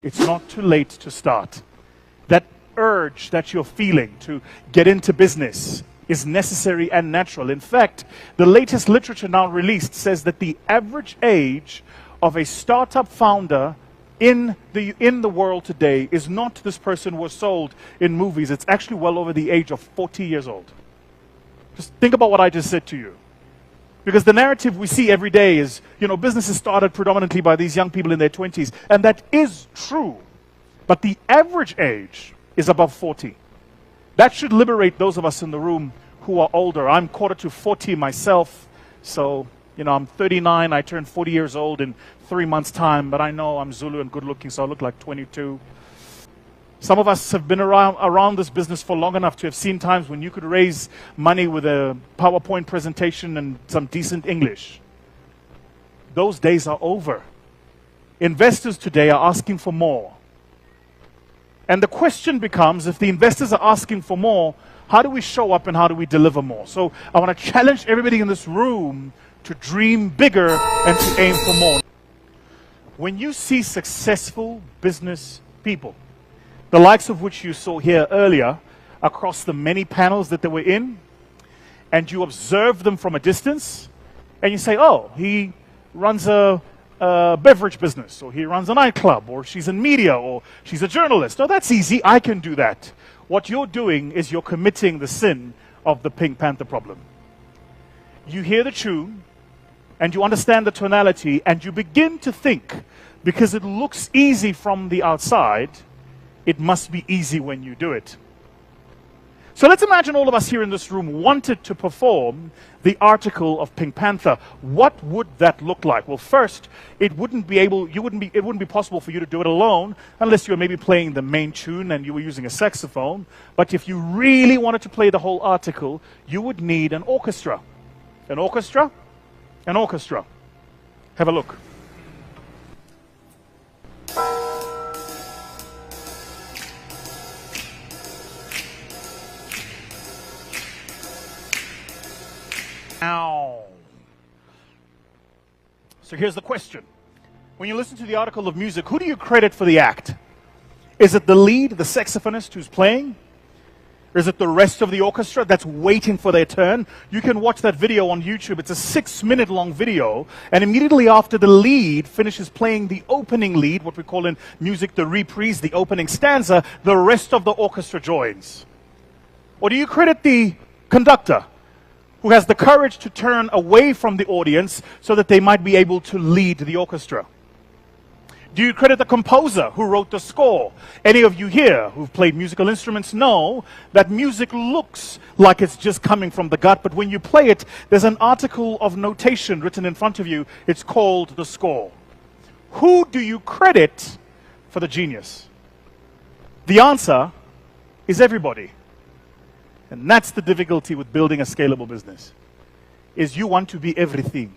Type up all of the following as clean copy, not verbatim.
It's not too late to start. That urge that you're feeling to get into business is necessary and natural. In fact, the latest literature now released says that the average age of a startup founder in the world today is not this person who was sold in movies. It's actually well over the age of 40 years old. Just think about what I just said to you. Because the narrative we see every day is, businesses started predominantly by these young people in their 20s. And that is true. But the average age is above 40. That should liberate those of us in the room who are older. I'm quarter to 40 myself. So, I'm 39. I turned 40 years old in 3 months' time. But I know I'm Zulu and good looking, so I look like 22. Some of us have been around this business for long enough to have seen times when you could raise money with a PowerPoint presentation and some decent English. Those days are over. Investors today are asking for more. And the question becomes, if the investors are asking for more, how do we show up and how do we deliver more? So I want to challenge everybody in this room to dream bigger and to aim for more. When you see successful business people, the likes of which you saw here earlier, across the many panels that they were in, and you observe them from a distance, and you say, oh, he runs a beverage business, or he runs a nightclub, or she's in media, or she's a journalist. Oh, that's easy, I can do that. What you're doing is you're committing the sin of the Pink Panther problem. You hear the tune, and you understand the tonality, and you begin to think, because it looks easy from the outside, it must be easy when you do it. So let's imagine all of us here in this room wanted to perform the article of Pink Panther. What would that look like? Well, first, it wouldn't be possible for you to do it alone, unless you were maybe playing the main tune and you were using a saxophone. But if you really wanted to play the whole article, you would need an orchestra. An orchestra? An orchestra. Have a look. Now, so here's the question. When you listen to the article of music, who do you credit for the act? Is it the lead, the saxophonist who's playing? Or is it the rest of the orchestra that's waiting for their turn? You can watch that video on YouTube. It's a 6-minute long video. And immediately after the lead finishes playing the opening lead, what we call in music the reprise, the opening stanza, the rest of the orchestra joins. Or do you credit the conductor, who has the courage to turn away from the audience so that they might be able to lead the orchestra? Do you credit the composer who wrote the score? Any of you here who've played musical instruments know that music looks like it's just coming from the gut, but when you play it, there's an article of notation written in front of you. It's called the score. Who do you credit for the genius? The answer is everybody. And that's the difficulty with building a scalable business, is you want to be everything.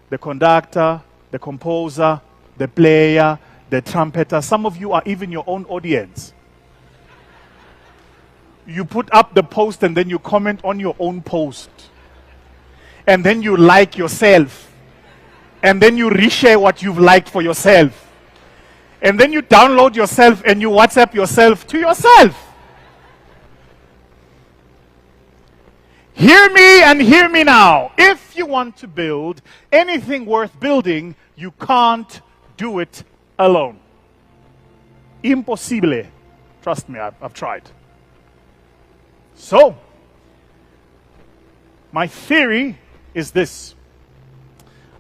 The conductor, the composer, the player, the trumpeter. Some of you are even your own audience. You put up the post and then you comment on your own post. And then you like yourself. And then you reshare what you've liked for yourself. And then you download yourself and you WhatsApp yourself to yourself. Hear me and hear me now. If you want to build anything worth building, you can't do it alone. Impossible. Trust me, I've tried. So, my theory is this.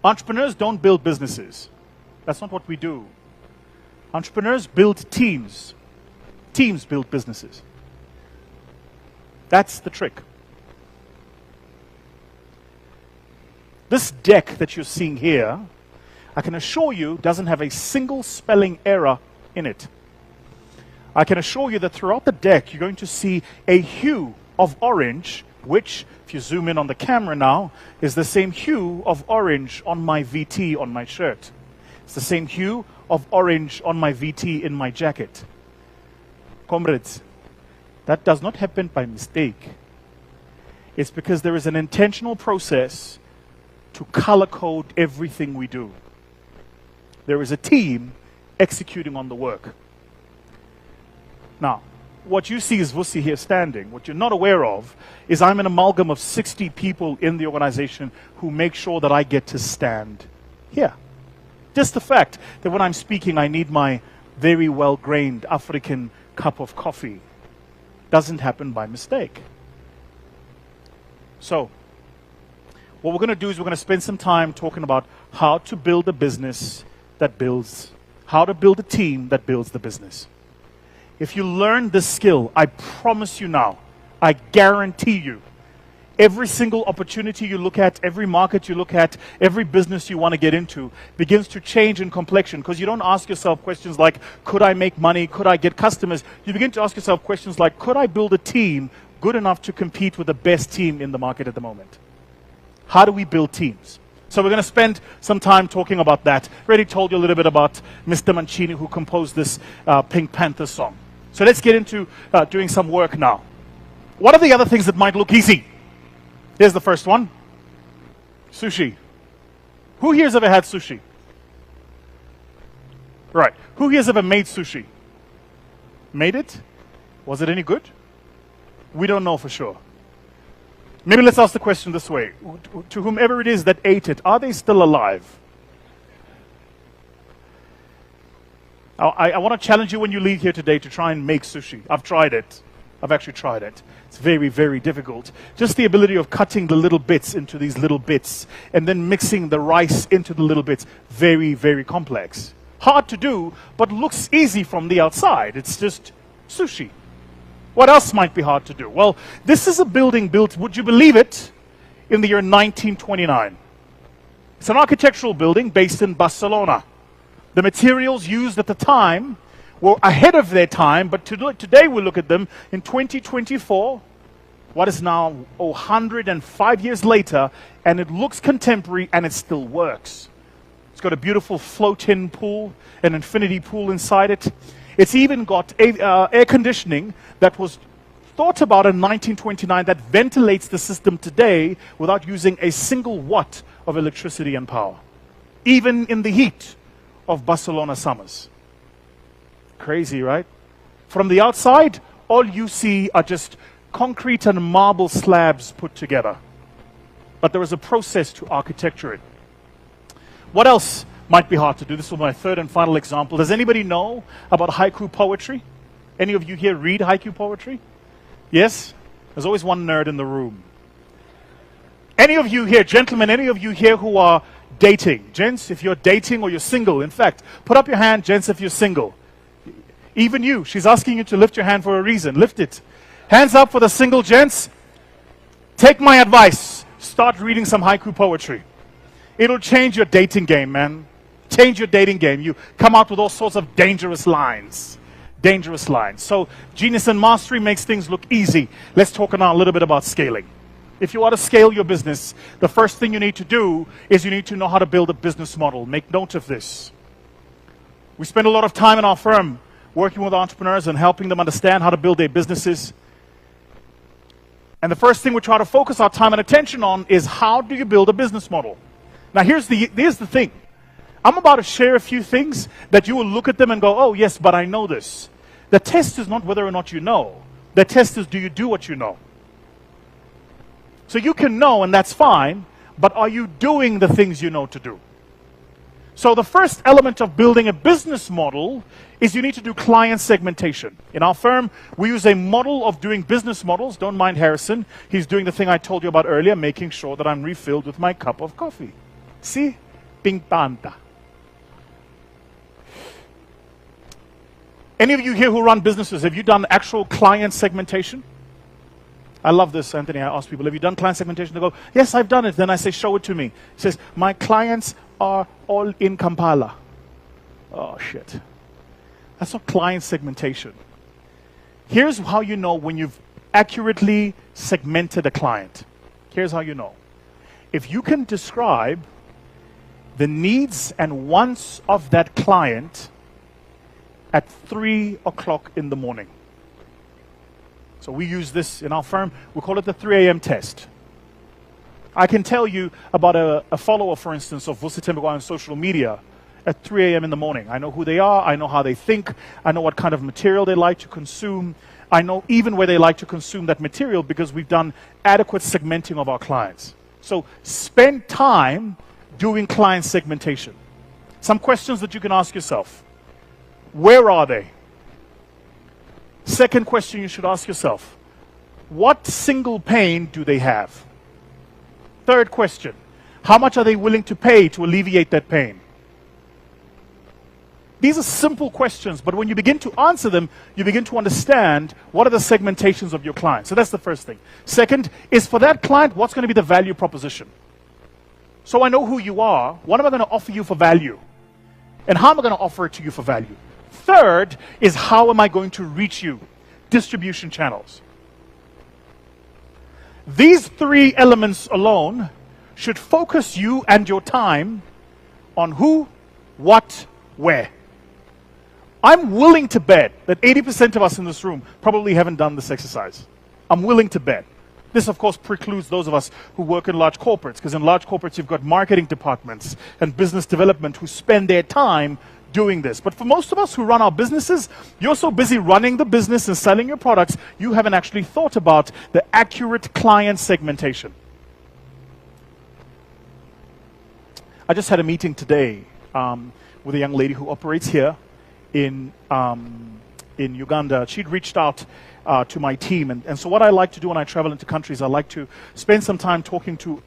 Entrepreneurs don't build businesses. That's not what we do. Entrepreneurs build teams. Teams build businesses. That's the trick. This deck that you're seeing here, I can assure you, doesn't have a single spelling error in it. I can assure you that throughout the deck, you're going to see a hue of orange, which, if you zoom in on the camera now, is the same hue of orange on my VT on my shirt. It's the same hue of orange on my VT in my jacket. Comrades, that does not happen by mistake. It's because there is an intentional process to color code everything we do. There is a team executing on the work. Now, what you see is Vusi here standing. What you're not aware of is I'm an amalgam of 60 people in the organization who make sure that I get to stand here. Just the fact that when I'm speaking, I need my very well-grained African cup of coffee doesn't happen by mistake. So, what we're going to do is we're going to spend some time talking about how to build a business that builds, how to build a team that builds the business. If you learn this skill, I promise you now, I guarantee you, every single opportunity you look at, every market you look at, every business you want to get into begins to change in complexion, because you don't ask yourself questions like, could I make money? Could I get customers? You begin to ask yourself questions like, could I build a team good enough to compete with the best team in the market at the moment? How do we build teams? So we're going to spend some time talking about that. Already told you a little bit about Mr. Mancini, who composed this Pink Panther song. So let's get into doing some work now. What are the other things that might look easy? Here's the first one. Sushi. Who here has ever had sushi? Right. Who here has ever made sushi? Made it? Was it any good? We don't know for sure. Maybe let's ask the question this way. To whomever it is that ate it, are they still alive? I want to challenge you when you leave here today to try and make sushi. I've tried it. I've actually tried it. It's very, very difficult. Just the ability of cutting the little bits into these little bits and then mixing the rice into the little bits. Very, very complex. Hard to do, but looks easy from the outside. It's just sushi. What else might be hard to do? Well, this is a building built, would you believe it, in the year 1929. It's an architectural building based in Barcelona. The materials used at the time were ahead of their time, but today we look at them in 2024, what is now 105 years later, and it looks contemporary and it still works. It's got a beautiful float-in pool, an infinity pool inside it. It's even got air conditioning that was thought about in 1929 that ventilates the system today without using a single watt of electricity and power, even in the heat of Barcelona summers. Crazy, right? From the outside, all you see are just concrete and marble slabs put together. But there is a process to architecture it. What else might be hard to do? This is my third and final example. Does anybody know about haiku poetry? Any of you here read haiku poetry? Yes? There's always one nerd in the room. Any of you here, gentlemen, any of you here who are dating? Gents, if you're dating or you're single, in fact, put up your hand, gents, if you're single. Even you. She's asking you to lift your hand for a reason. Lift it. Hands up for the single gents. Take my advice. Start reading some haiku poetry. It'll change your dating game, man. Change your dating game. You come out with all sorts of dangerous lines. Dangerous lines. So genius and mastery makes things look easy. Let's talk now a little bit about scaling. If you want to scale your business, the first thing you need to do is you need to know how to build a business model. Make note of this. We spend a lot of time in our firm working with entrepreneurs and helping them understand how to build their businesses. And the first thing we try to focus our time and attention on is how do you build a business model? Now here's the thing. I'm about to share a few things that you will look at them and go, oh yes, but I know this. The test is not whether or not you know. The test is, do you do what you know? So you can know, and that's fine, but are you doing the things you know to do? So the first element of building a business model is you need to do client segmentation. In our firm, we use a model of doing business models. Don't mind Harrison. He's doing the thing I told you about earlier, making sure that I'm refilled with my cup of coffee. See? Pink Panther. Any of you here who run businesses, have you done actual client segmentation? I love this, Anthony. I ask people, have you done client segmentation? They go, yes, I've done it. Then I say, show it to me. He says, my clients are all in Kampala. Oh, shit. That's not client segmentation. Here's how you know when you've accurately segmented a client. Here's how you know. If you can describe the needs and wants of that client at 3 o'clock in the morning. So we use this in our firm. We call it the 3 a.m. test. I can tell you about a follower, for instance, of Vusi THEMBEKWAYO on social media, at 3 a.m. in the morning. I know who they are. I know how they think. I know what kind of material they like to consume. I know even where they like to consume that material because we've done adequate segmenting of our clients. So spend time doing client segmentation. Some questions that you can ask yourself. Where are they? Second question you should ask yourself. What single pain do they have? Third question. How much are they willing to pay to alleviate that pain? These are simple questions, but when you begin to answer them, you begin to understand what are the segmentations of your client. So that's the first thing. Second is for that client, what's going to be the value proposition? So I know who you are. What am I going to offer you for value? And how am I going to offer it to you for value? Third is how am I going to reach you? Distribution channels. These three elements alone should focus you and your time on who, what, where. I'm willing to bet that 80% of us in this room probably haven't done this exercise. I'm willing to bet. This, of course, precludes those of us who work in large corporates, because in large corporates you've got marketing departments and business development who spend their time doing this. But for most of us who run our businesses, you're so busy running the business and selling your products, you haven't actually thought about the accurate client segmentation. I just had a meeting today with a young lady who operates here in Uganda. She'd reached out to my team. And so what I like to do when I travel into countries, I like to spend some time talking to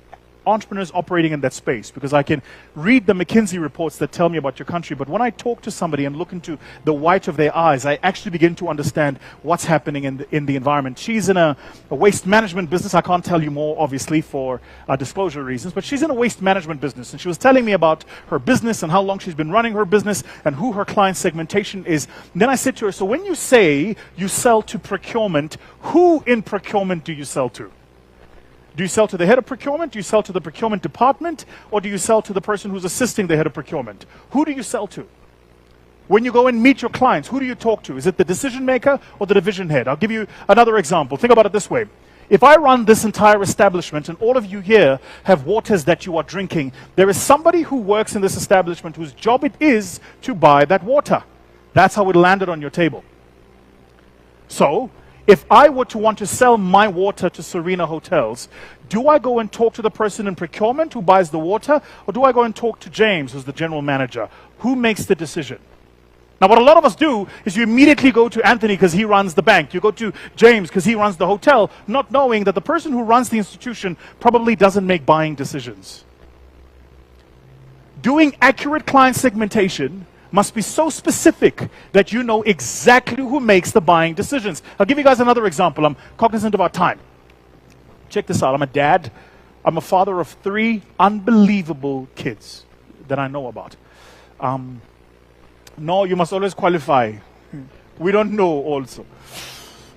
entrepreneurs operating in that space, because I can read the McKinsey reports that tell me about your country, but when I talk to somebody and look into the white of their eyes, I actually begin to understand what's happening in the environment. She's in a waste management business. I can't tell you more, obviously, for disclosure reasons, but she's in a waste management business, and she was telling me about her business and how long she's been running her business and who her client segmentation is. And then I said to her, so when you say you sell to procurement, who in procurement do you sell to? Do you sell to the head of procurement? Do you sell to the procurement department? Or do you sell to the person who's assisting the head of procurement? Who do you sell to? When you go and meet your clients, who do you talk to? Is it the decision maker or the division head? I'll give you another example. Think about it this way. If I run this entire establishment and all of you here have waters that you are drinking, there is somebody who works in this establishment whose job it is to buy that water. That's how it landed on your table. So, if I were to want to sell my water to Serena Hotels, do I go and talk to the person in procurement who buys the water, or do I go and talk to James, who's the general manager? Who makes the decision? Now, what a lot of us do is you immediately go to Anthony because he runs the bank. You go to James because he runs the hotel, not knowing that the person who runs the institution probably doesn't make buying decisions. Doing accurate client segmentation must be so specific that you know exactly who makes the buying decisions. I'll give you guys another example. I'm cognizant of our time. Check this out. I'm a dad. I'm a father of 3 unbelievable kids that I know about. No, you must always qualify. We don't know also.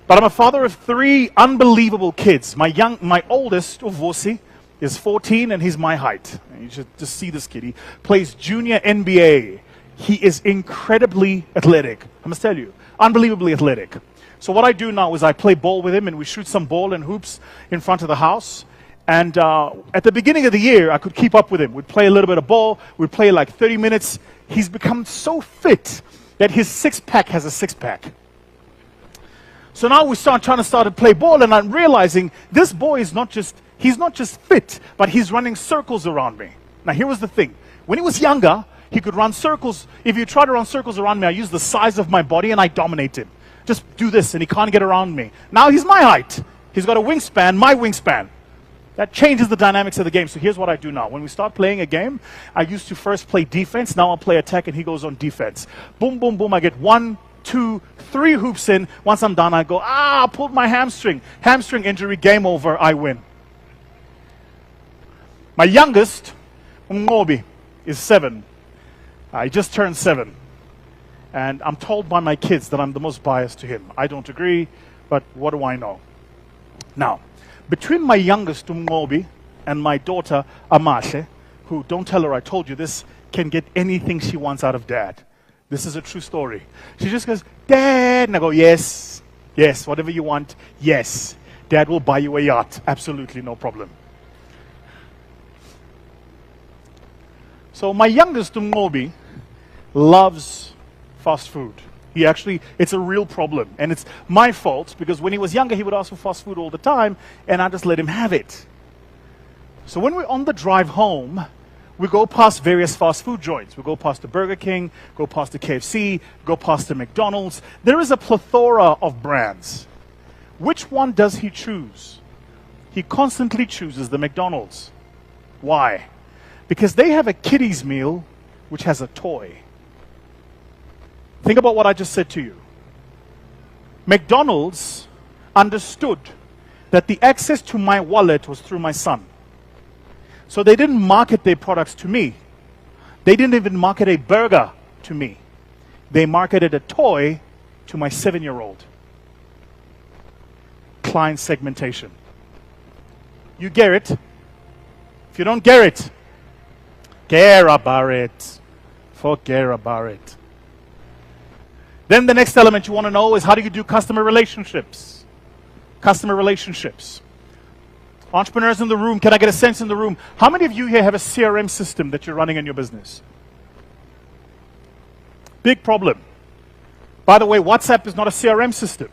But I'm a father of 3 unbelievable kids. My oldest, Vusi, is 14 and he's my height. You should just see this kid. He plays junior NBA. He is incredibly athletic. I must tell you, unbelievably athletic. So what I do now is I play ball with him and we shoot some ball and hoops in front of the house. And at the beginning of the year, I could keep up with him. We'd play a little bit of ball. We'd play like 30 minutes. He's become so fit that his six-pack has a six-pack. So now we trying to play ball, and I'm realizing this boy is he's not just fit, but he's running circles around me. Now here was the thing. When he was younger, he could run circles. If you try to run circles around me, I use the size of my body and I dominate him. Just do this and he can't get around me. Now he's my height. He's got a wingspan, my wingspan. That changes the dynamics of the game. So here's what I do now. When we start playing a game, I used to first play defense. Now I'll play attack and he goes on defense. Boom, boom, boom. I get 1, 2, 3 hoops in. Once I'm done, I go, I pulled my hamstring. Hamstring injury, game over, I win. My youngest, Ngobi, is 7. I just turned 7. And I'm told by my kids that I'm the most biased to him. I don't agree, but what do I know? Now, between my youngest, Ngobi, and my daughter, Amashe, who, don't tell her I told you this, can get anything she wants out of dad. This is a true story. She just goes, Dad, and I go, yes, yes, whatever you want, yes. Dad will buy you a yacht. Absolutely, no problem. So my youngest, Ngobi, loves fast food. It's a real problem. And it's my fault because when he was younger, he would ask for fast food all the time, and I just let him have it. So when we're on the drive home, we go past various fast food joints. We go past the Burger King, go past the KFC, go past the McDonald's. There is a plethora of brands. Which one does he choose? He constantly chooses the McDonald's. Why? Because they have a kiddies meal which has a toy. Think about what I just said to you. McDonald's understood that the access to my wallet was through my son. So they didn't market their products to me. They didn't even market a burger to me. They marketed a toy to my 7-year-old. Client segmentation. You get it. If you don't get it, care about it. Forget about it. Then the next element you want to know is how do you do customer relationships? Customer relationships. Entrepreneurs in the room, can I get a sense in the room? How many of you here have a CRM system that you're running in your business? Big problem. By the way, WhatsApp is not a CRM system.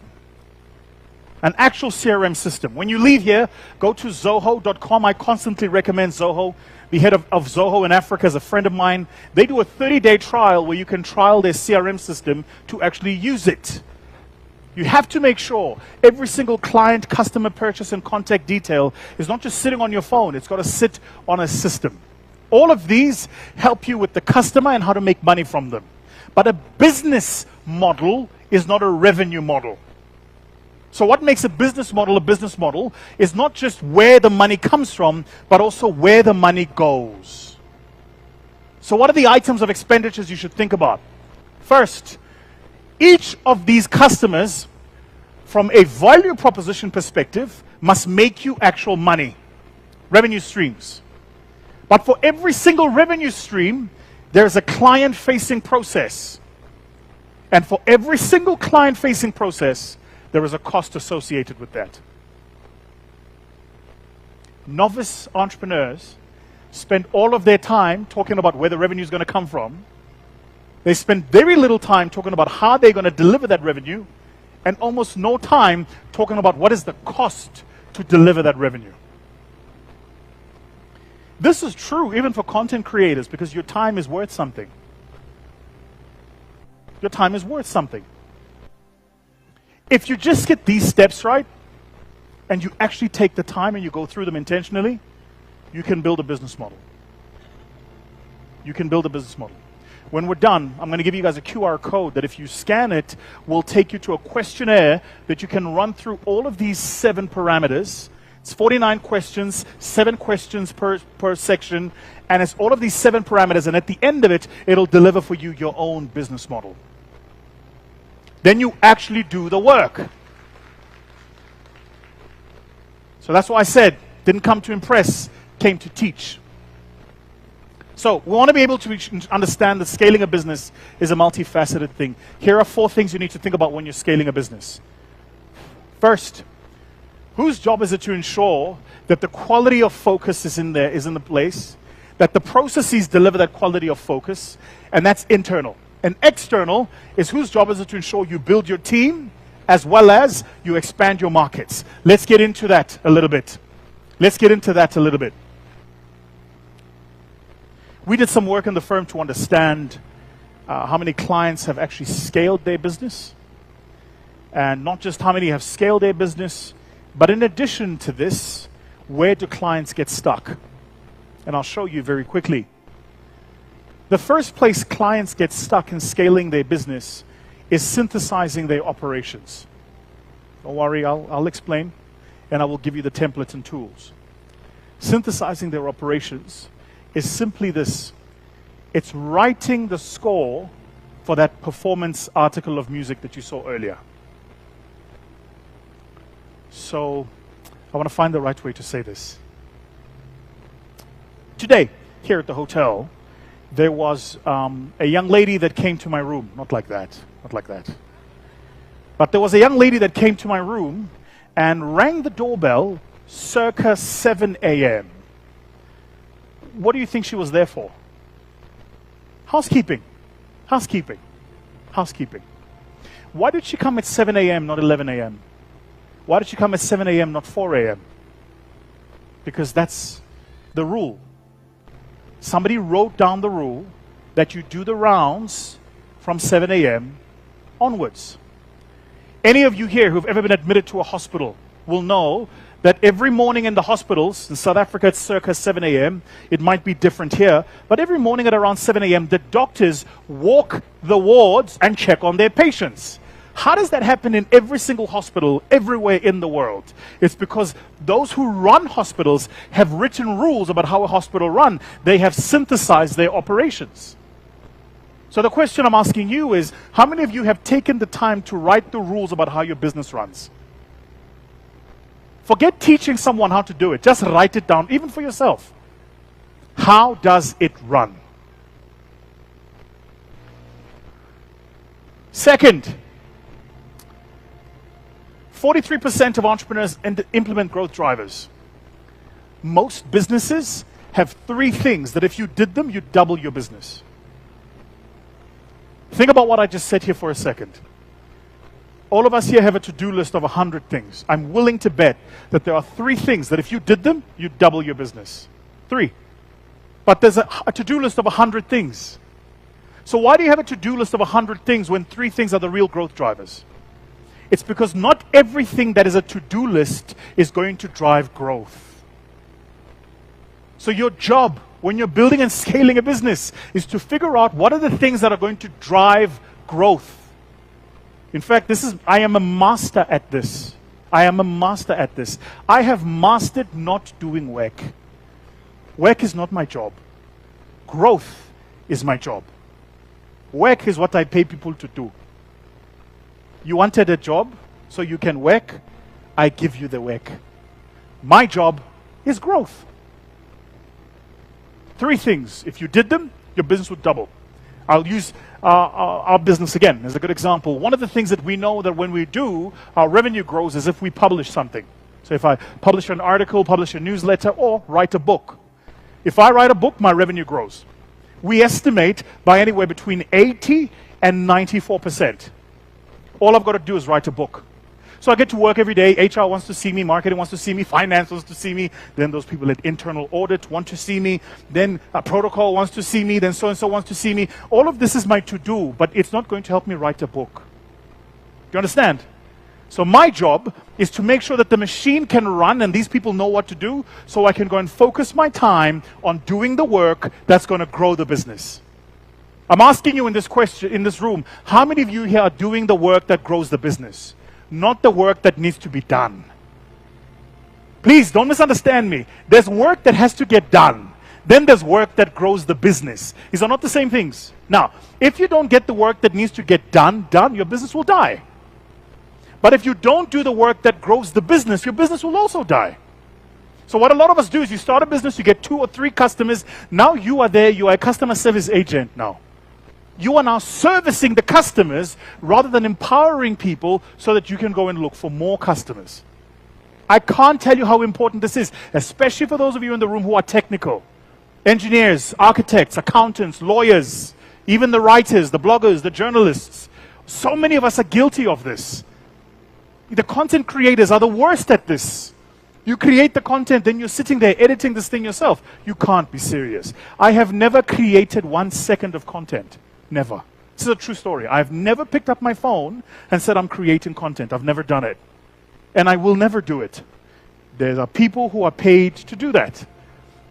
An actual CRM system. When you leave here, go to Zoho.com. I constantly recommend Zoho. The head of Zoho in Africa is a friend of mine. They do a 30-day trial where you can trial their CRM system to actually use it. You have to make sure every single client, customer, purchase, and contact detail is not just sitting on your phone. It's got to sit on a system. All of these help you with the customer and how to make money from them. But a business model is not a revenue model. So what makes a business model is not just where the money comes from, but also where the money goes. So what are the items of expenditures you should think about? First, each of these customers, from a value proposition perspective, must make you actual money, revenue streams. But for every single revenue stream, there's a client-facing process. And for every single client-facing process, there is a cost associated with that. Novice entrepreneurs spend all of their time talking about where the revenue is going to come from. They spend very little time talking about how they're going to deliver that revenue, and almost no time talking about what is the cost to deliver that revenue. This is true even for content creators because your time is worth something. Your time is worth something. If you just get these steps right, and you actually take the time and you go through them intentionally, you can build a business model. You can build a business model. When we're done, I'm going to give you guys a QR code that if you scan it, will take you to a questionnaire that you can run through all of these 7 parameters. It's 49 questions, 7 questions per section, and it's all of these 7 parameters, and at the end of it, it'll deliver for you your own business model. Then you actually do the work. So that's why I said, didn't come to impress, came to teach. So we want to be able to understand that scaling a business is a multifaceted thing. Here are 4 things you need to think about when you're scaling a business. First, whose job is it to ensure that the quality of focus is in the place, that the processes deliver that quality of focus, and that's internal. And external is whose job is it to ensure you build your team as well as you expand your markets. Let's get into that a little bit. We did some work in the firm to understand how many clients have actually scaled their business. And not just how many have scaled their business, but in addition to this, where do clients get stuck? And I'll show you very quickly. The first place clients get stuck in scaling their business is synthesizing their operations. Don't worry, I'll explain, and I will give you the templates and tools. Synthesizing their operations is simply this. It's writing the score for that performance article of music that you saw earlier. So I want to find the right way to say this. Today, here at the hotel, there was a young lady that came to my room. Not like that. But there was a young lady that came to my room and rang the doorbell circa 7 a.m. What do you think she was there for? Housekeeping. Housekeeping. Housekeeping. Why did she come at 7 a.m., not 11 a.m.? Why did she come at 7 a.m., not 4 a.m.? Because that's the rule. Somebody wrote down the rule that you do the rounds from 7 a.m. onwards. Any of you here who've ever been admitted to a hospital will know that every morning in the hospitals, in South Africa it's circa 7 a.m., it might be different here, but every morning at around 7 a.m. the doctors walk the wards and check on their patients. How does that happen in every single hospital everywhere in the world? It's because those who run hospitals have written rules about how a hospital runs. They have synthesized their operations. So the question I'm asking you is, how many of you have taken the time to write the rules about how your business runs? Forget teaching someone how to do it. Just write it down, even for yourself. How does it run? Second, 43% of entrepreneurs implement growth drivers. Most businesses have 3 things that if you did them, you'd double your business. Think about what I just said here for a second. All of us here have a to-do list of 100 things. I'm willing to bet that there are 3 things that if you did them, you'd double your business. 3. But there's a to-do list of 100 things. So why do you have a to-do list of 100 things when 3 things are the real growth drivers? It's because not everything that is a to-do list is going to drive growth. So your job when you're building and scaling a business is to figure out what are the things that are going to drive growth. In fact, I am a master at this. I am a master at this. I have mastered not doing work. Work is not my job. Growth is my job. Work is what I pay people to do. You wanted a job so you can work, I give you the work. My job is growth. 3 things. If you did them, your business would double. I'll use our business again as a good example. One of the things that we know that when we do, our revenue grows is if we publish something. So if I publish an article, publish a newsletter, or write a book. If I write a book, my revenue grows. We estimate by anywhere between 80 and 94%. All I've got to do is write a book. So I get to work every day. HR wants to see me, marketing wants to see me, finance wants to see me, then those people at internal audit want to see me, then protocol wants to see me, then so-and-so wants to see me. All of this is my to-do, but it's not going to help me write a book. Do you understand? So my job is to make sure that the machine can run and these people know what to do, so I can go and focus my time on doing the work that's going to grow the business. I'm asking you in this room, how many of you here are doing the work that grows the business? Not the work that needs to be done. Please don't misunderstand me. There's work that has to get done. Then there's work that grows the business. These are not the same things. Now, if you don't get the work that needs to get done, your business will die. But if you don't do the work that grows the business, your business will also die. So what a lot of us do is you start a business, you get 2 or 3 customers. Now you are there, you are a customer service agent now. You are now servicing the customers rather than empowering people so that you can go and look for more customers. I can't tell you how important this is, especially for those of you in the room who are technical. Engineers, architects, accountants, lawyers, even the writers, the bloggers, the journalists. So many of us are guilty of this. The content creators are the worst at this. You create the content, then you're sitting there editing this thing yourself. You can't be serious. I have never created 1 second of content. Never. This is a true story. I've never picked up my phone and said I'm creating content. I've never done it. And I will never do it. There are people who are paid to do that.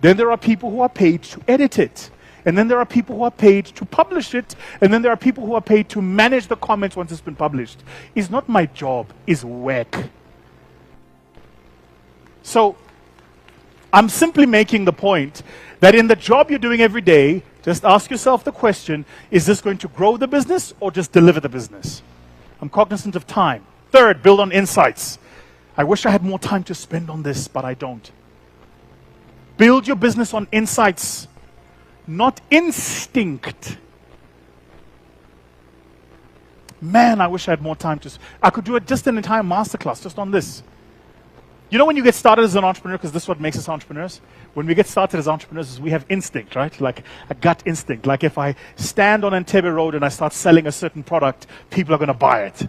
Then there are people who are paid to edit it. And then there are people who are paid to publish it. And then there are people who are paid to manage the comments once it's been published. It's not my job. It's work. So I'm simply making the point that in the job you're doing every day, just ask yourself the question, is this going to grow the business or just deliver the business? I'm cognizant of time. Third, build on insights. I wish I had more time to spend on this, but I don't. Build your business on insights, not instinct. Man, I wish I had more time I could do it just an entire masterclass just on this. You know when you get started as an entrepreneur, because this is what makes us entrepreneurs? When we get started as entrepreneurs, we have instinct, right? Like a gut instinct. Like if I stand on Entebbe Road and I start selling a certain product, people are going to buy it.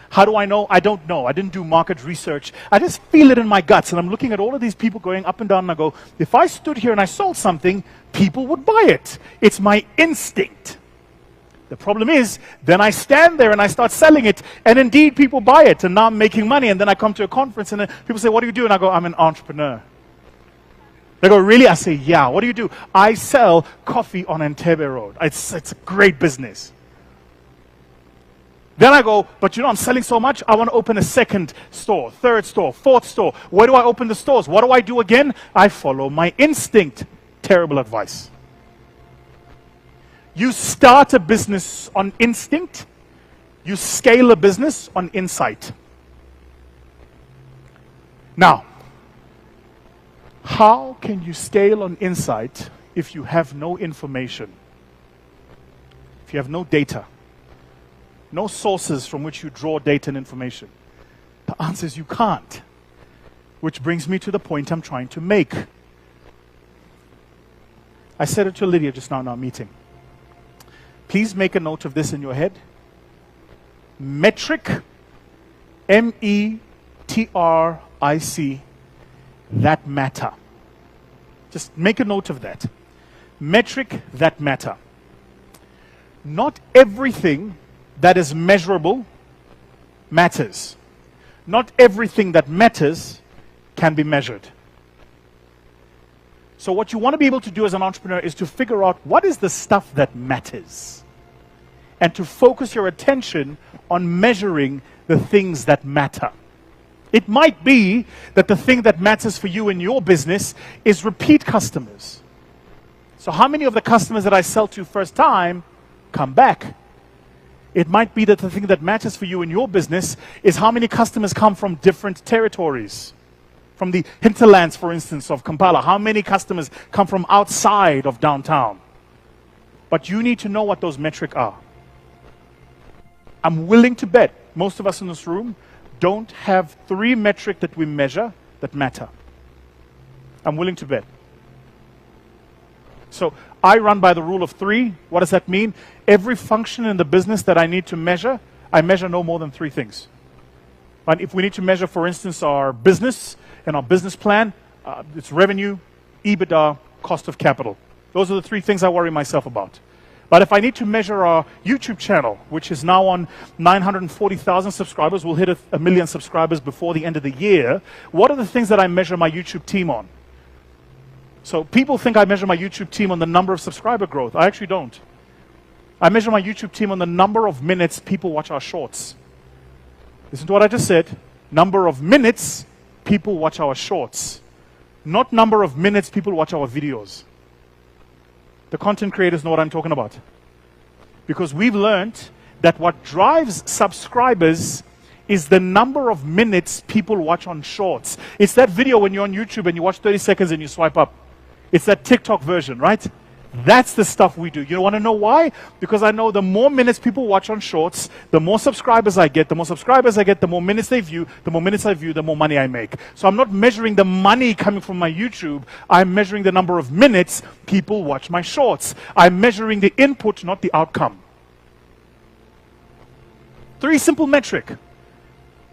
How do I know? I don't know. I didn't do market research. I just feel it in my guts. And I'm looking at all of these people going up and down, and I go, if I stood here and I sold something, people would buy it. It's my instinct. The problem is, then I stand there and I start selling it, and indeed people buy it, and now I'm making money, and then I come to a conference, and then people say, what do you do? And I go, I'm an entrepreneur. They go, really? I say, yeah. What do you do? I sell coffee on Entebbe Road. It's a great business. Then I go, but you know, I'm selling so much, I want to open a second store, third store, fourth store. Where do I open the stores? What do I do again? I follow my instinct. Terrible advice. You start a business on instinct. You scale a business on insight. Now, how can you scale on insight if you have no information? If you have no data? No sources from which you draw data and information? The answer is you can't. Which brings me to the point I'm trying to make. I said it to Lydia just now in our meeting. Please make a note of this in your head. Metric, M-E-T-R-I-C, that matter. Just make a note of that. Metric that matter. Not everything that is measurable matters. Not everything that matters can be measured. So what you want to be able to do as an entrepreneur is to figure out what is the stuff that matters, and to focus your attention on measuring the things that matter. It might be that the thing that matters for you in your business is repeat customers. So how many of the customers that I sell to first time come back? It might be that the thing that matters for you in your business is how many customers come from different territories. From the hinterlands, for instance, of Kampala. How many customers come from outside of downtown? But you need to know what those metrics are. I'm willing to bet most of us in this room don't have 3 metrics that we measure that matter. I'm willing to bet. So I run by the rule of 3. What does that mean? Every function in the business that I need to measure, I measure no more than 3 things. And if we need to measure, for instance, our business and our business plan, it's revenue, EBITDA, cost of capital. Those are the 3 things I worry myself about. But if I need to measure our YouTube channel, which is now on 940,000 subscribers, we'll hit a million subscribers before the end of the year. What are the things that I measure my YouTube team on? So people think I measure my YouTube team on the number of subscriber growth. I actually don't. I measure my YouTube team on the number of minutes people watch our shorts. Listen to what I just said. Number of minutes people watch our shorts. Not number of minutes people watch our videos. The content creators know what I'm talking about. Because we've learned that what drives subscribers is the number of minutes people watch on shorts. It's that video when you're on YouTube and you watch 30 seconds and you swipe up. It's that TikTok version, right? That's the stuff we do. You want to know why? Because I know the more minutes people watch on shorts, the more subscribers I get. The more subscribers I get, the more minutes they view. The more minutes I view, the more money I make. So I'm not measuring the money coming from my YouTube. I'm measuring the number of minutes people watch my shorts. I'm measuring the input, not the outcome. 3 simple metric.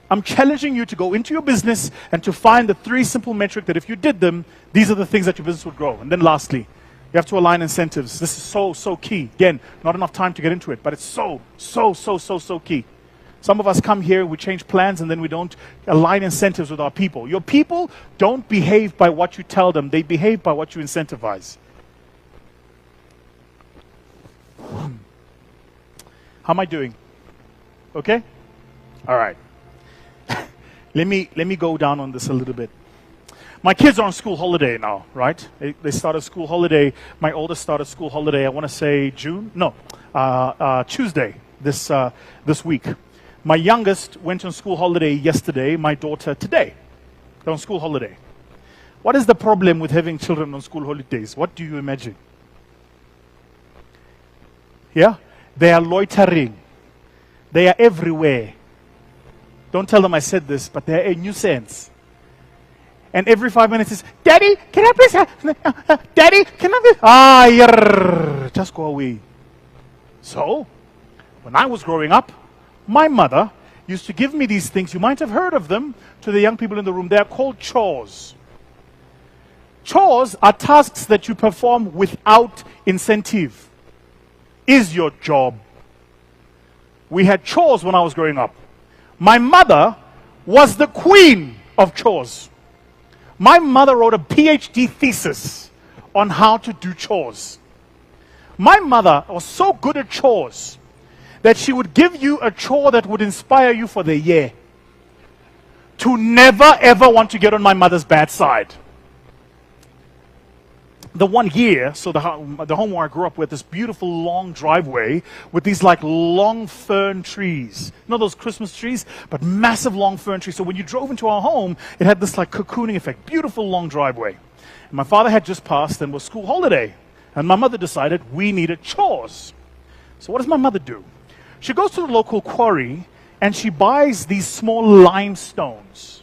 I'm challenging you to go into your business and to find the 3 simple metric that if you did them, these are the things that your business would grow. And then lastly, you have to align incentives. This is so key. Again, not enough time to get into it, but it's so key. Some of us come here, we change plans, and then we don't align incentives with our people. Your people don't behave by what you tell them. They behave by what you incentivize. How am I doing? Okay? All right. Let me go down on this a little bit. My kids are on school holiday now, right? They started school holiday. My oldest started school holiday, I want to say June? No, Tuesday this week. My youngest went on school holiday yesterday. My daughter today. They're on school holiday. What is the problem with having children on school holidays? What do you imagine? Yeah? They are loitering. They are everywhere. Don't tell them I said this, but they are a nuisance. And every 5 minutes is, Daddy, can I please have, Daddy, can I please, just go away. So, when I was growing up, my mother used to give me these things. You might have heard of them. To the young people in the room, they are called chores. Chores are tasks that you perform without incentive. Is your job. We had chores when I was growing up. My mother was the queen of chores. My mother wrote a PhD thesis on how to do chores. My mother was so good at chores that she would give you a chore that would inspire you for the year. To never ever want to get on my mother's bad side. The one year, so the home where I grew up with, this beautiful long driveway with these like long fern trees. You know those Christmas trees? But massive long fern trees. So when you drove into our home, it had this like cocooning effect. Beautiful long driveway. And my father had just passed and was school holiday. And my mother decided we needed chores. So what does my mother do? She goes to the local quarry and she buys these small limestones.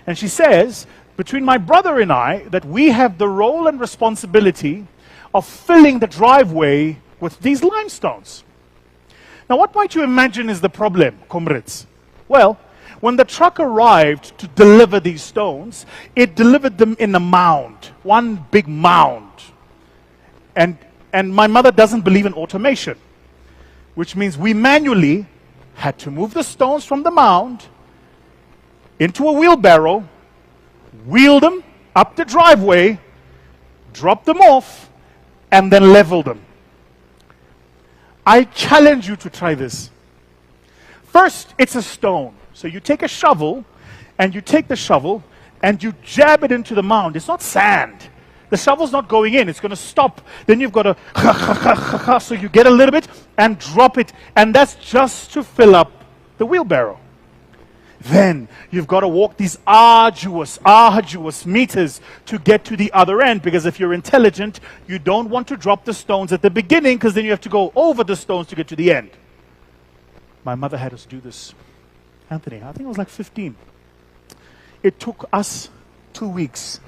And she says, between my brother and I, that we have the role and responsibility of filling the driveway with these limestones. Now, what might you imagine is the problem, comrades? Well, when the truck arrived to deliver these stones, it delivered them in a mound, one big mound. And my mother doesn't believe in automation, which means we manually had to move the stones from the mound into a wheelbarrow, wheel them up the driveway, drop them off, and then level them. I challenge you to try this. First, it's a stone. So you take a shovel, and you take the shovel, and you jab it into the mound. It's not sand. The shovel's not going in. It's going to stop. Then you've got to, so you get a little bit and drop it. And that's just to fill up the wheelbarrow. Then you've got to walk these arduous meters to get to the other end. Because if you're intelligent, you don't want to drop the stones at the beginning, because then you have to go over the stones to get to the end. My mother had us do this. Anthony, I think I was like 15. It took us 2 weeks.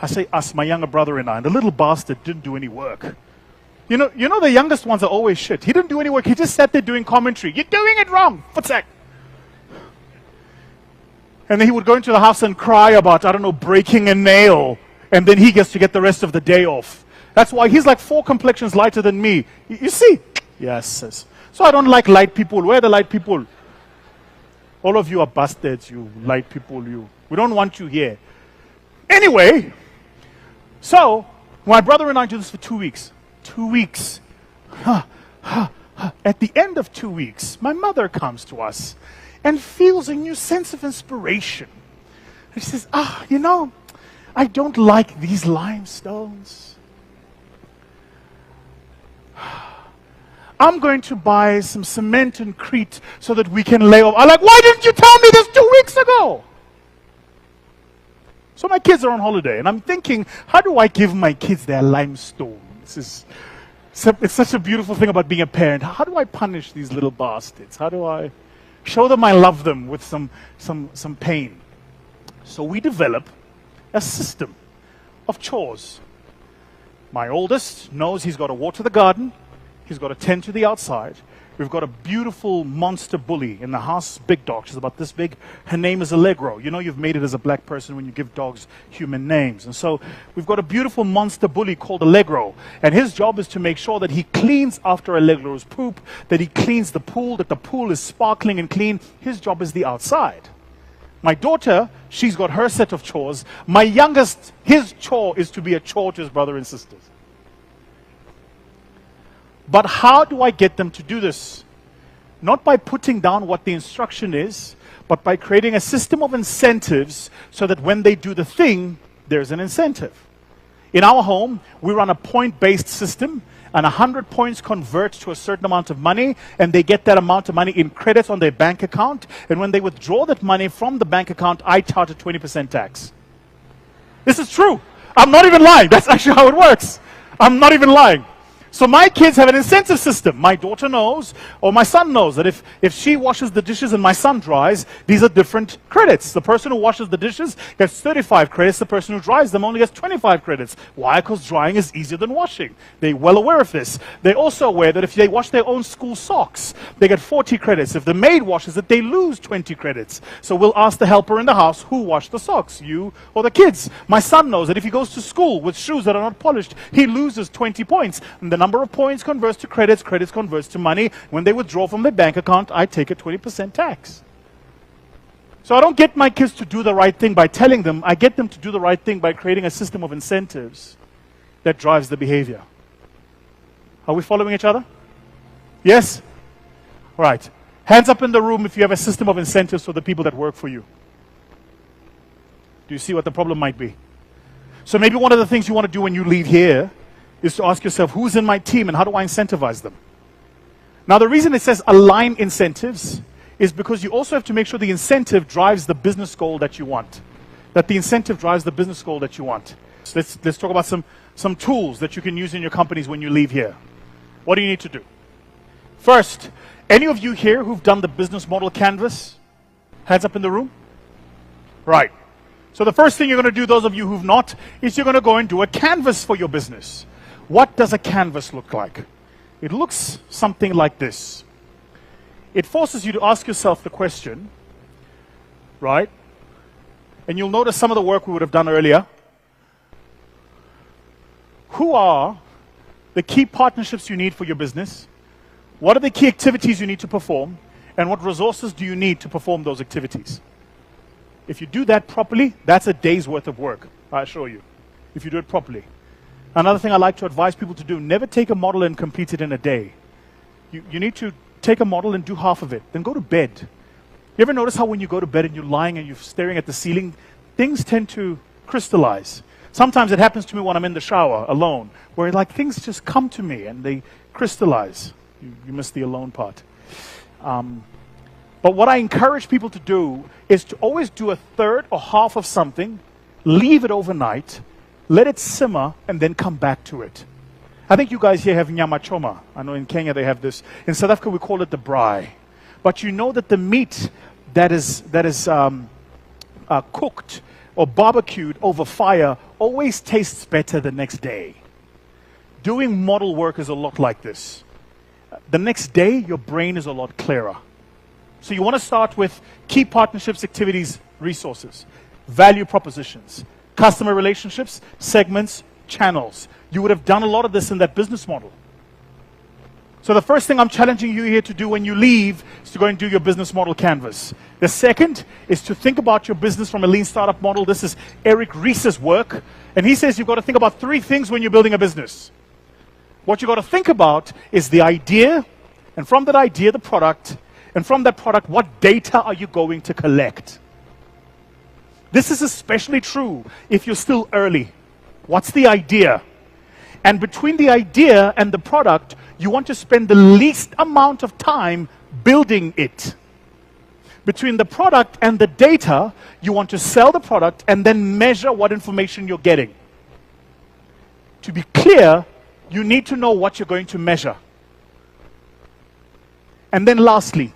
I say us, my younger brother and I. And the little bastard didn't do any work. You know the youngest ones are always shit. He didn't do any work. He just sat there doing commentary. You're doing it wrong. Footsack. And then he would go into the house and cry about, I don't know, breaking a nail. And then he gets to get the rest of the day off. That's why he's like 4 complexions lighter than me. You see? Yes. So I don't like light people. Where are the light people? All of you are bastards, you light people. We don't want you here. Anyway, so my brother and I do this for 2 weeks. 2 weeks. At the end of 2 weeks, my mother comes to us and feels a new sense of inspiration. And she says, I don't like these limestones. I'm going to buy some cement and crete so that we can lay off. I'm like, why didn't you tell me this 2 weeks ago? So my kids are on holiday, and I'm thinking, how do I give my kids their limestone? It's such a beautiful thing about being a parent. How do I punish these little bastards? How do I show them I love them with some pain? So we develop a system of chores. My oldest knows he's got to water the garden. He's got to tend to the outside. We've got a beautiful monster bully in the house, big dog. She's about this big. Her name is Allegro. You know you've made it as a black person when you give dogs human names. And so we've got a beautiful monster bully called Allegro. And his job is to make sure that he cleans after Allegro's poop, that he cleans the pool, that the pool is sparkling and clean. His job is the outside. My daughter, she's got her set of chores. My youngest, his chore is to be a chore to his brother and sisters. But how do I get them to do this? Not by putting down what the instruction is, but by creating a system of incentives so that when they do the thing, there's an incentive. In our home, we run a point-based system, and 100 points convert to a certain amount of money, and they get that amount of money in credits on their bank account, and when they withdraw that money from the bank account, I charge a 20% tax. This is true. I'm not even lying. That's actually how it works. I'm not even lying. So my kids have an incentive system. My daughter knows, or my son knows, that if she washes the dishes and my son dries, these are different credits. The person who washes the dishes gets 35 credits. The person who dries them only gets 25 credits. Why? Because drying is easier than washing. They're well aware of this. They're also aware that if they wash their own school socks, they get 40 credits. If the maid washes it, they lose 20 credits. So we'll ask the helper in the house, who washed the socks, you or the kids? My son knows that if he goes to school with shoes that are not polished, he loses 20 points. And the number of points converts to credits, credits converts to money. When they withdraw from their bank account, I take a 20% tax. So I don't get my kids to do the right thing by telling them. I get them to do the right thing by creating a system of incentives that drives the behavior. Are we following each other? Yes? Right. Hands up in the room if you have a system of incentives for the people that work for you. Do you see what the problem might be? So maybe one of the things you want to do when you leave here is to ask yourself, who's in my team and how do I incentivize them? Now, the reason it says align incentives is because you also have to make sure the incentive drives the business goal that you want. That the incentive drives the business goal that you want. So let's talk about some tools that you can use in your companies when you leave here. What do you need to do? First, any of you here who've done the business model canvas? Hands up in the room? Right. So the first thing you're going to do, those of you who've not, is you're going to go and do a canvas for your business. What does a canvas look like? It looks something like this. It forces you to ask yourself the question, right? And you'll notice some of the work we would have done earlier. Who are the key partnerships you need for your business? What are the key activities you need to perform? And what resources do you need to perform those activities? If you do that properly, that's a day's worth of work, I assure you, if you do it properly. Another thing I like to advise people to do, never take a model and complete it in a day. You need to take a model and do half of it, then go to bed. You ever notice how when you go to bed and you're lying and you're staring at the ceiling, things tend to crystallize? Sometimes it happens to me when I'm in the shower alone, where like things just come to me and they crystallize. You missed the alone part. But what I encourage people to do is to always do a third or half of something, leave it overnight, let it simmer, and then come back to it. I think you guys here have nyama choma. I know in Kenya they have this. In South Africa we call it the braai. But you know that the meat that is cooked or barbecued over fire always tastes better the next day. Doing model work is a lot like this. The next day, your brain is a lot clearer. So you want to start with key partnerships, activities, resources, value propositions, customer relationships, segments, channels. You would have done a lot of this in that business model. So the first thing I'm challenging you here to do when you leave is to go and do your business model canvas. The second is to think about your business from a lean startup model. This is Eric Ries's work. And he says you've got to think about 3 things when you're building a business. What you've got to think about is the idea, and from that idea, the product, and from that product, what data are you going to collect? This is especially true if you're still early. What's the idea? And between the idea and the product, you want to spend the least amount of time building it. Between the product and the data, you want to sell the product and then measure what information you're getting. To be clear, you need to know what you're going to measure. And then lastly,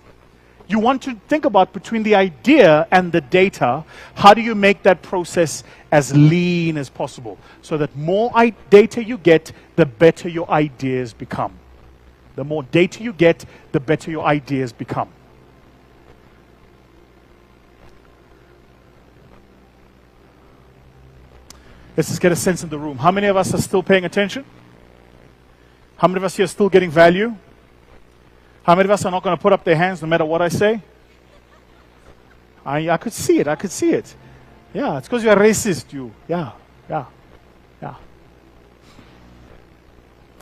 you want to think about between the idea and the data, how do you make that process as lean as possible so that more data you get, the better your ideas become. The more data you get, the better your ideas become. Let's just get a sense in the room. How many of us are still paying attention? How many of us here are still getting value? How many of us are not going to put up their hands no matter what I say? I could see it. I could see it. Yeah, it's because you're a racist, you. Yeah.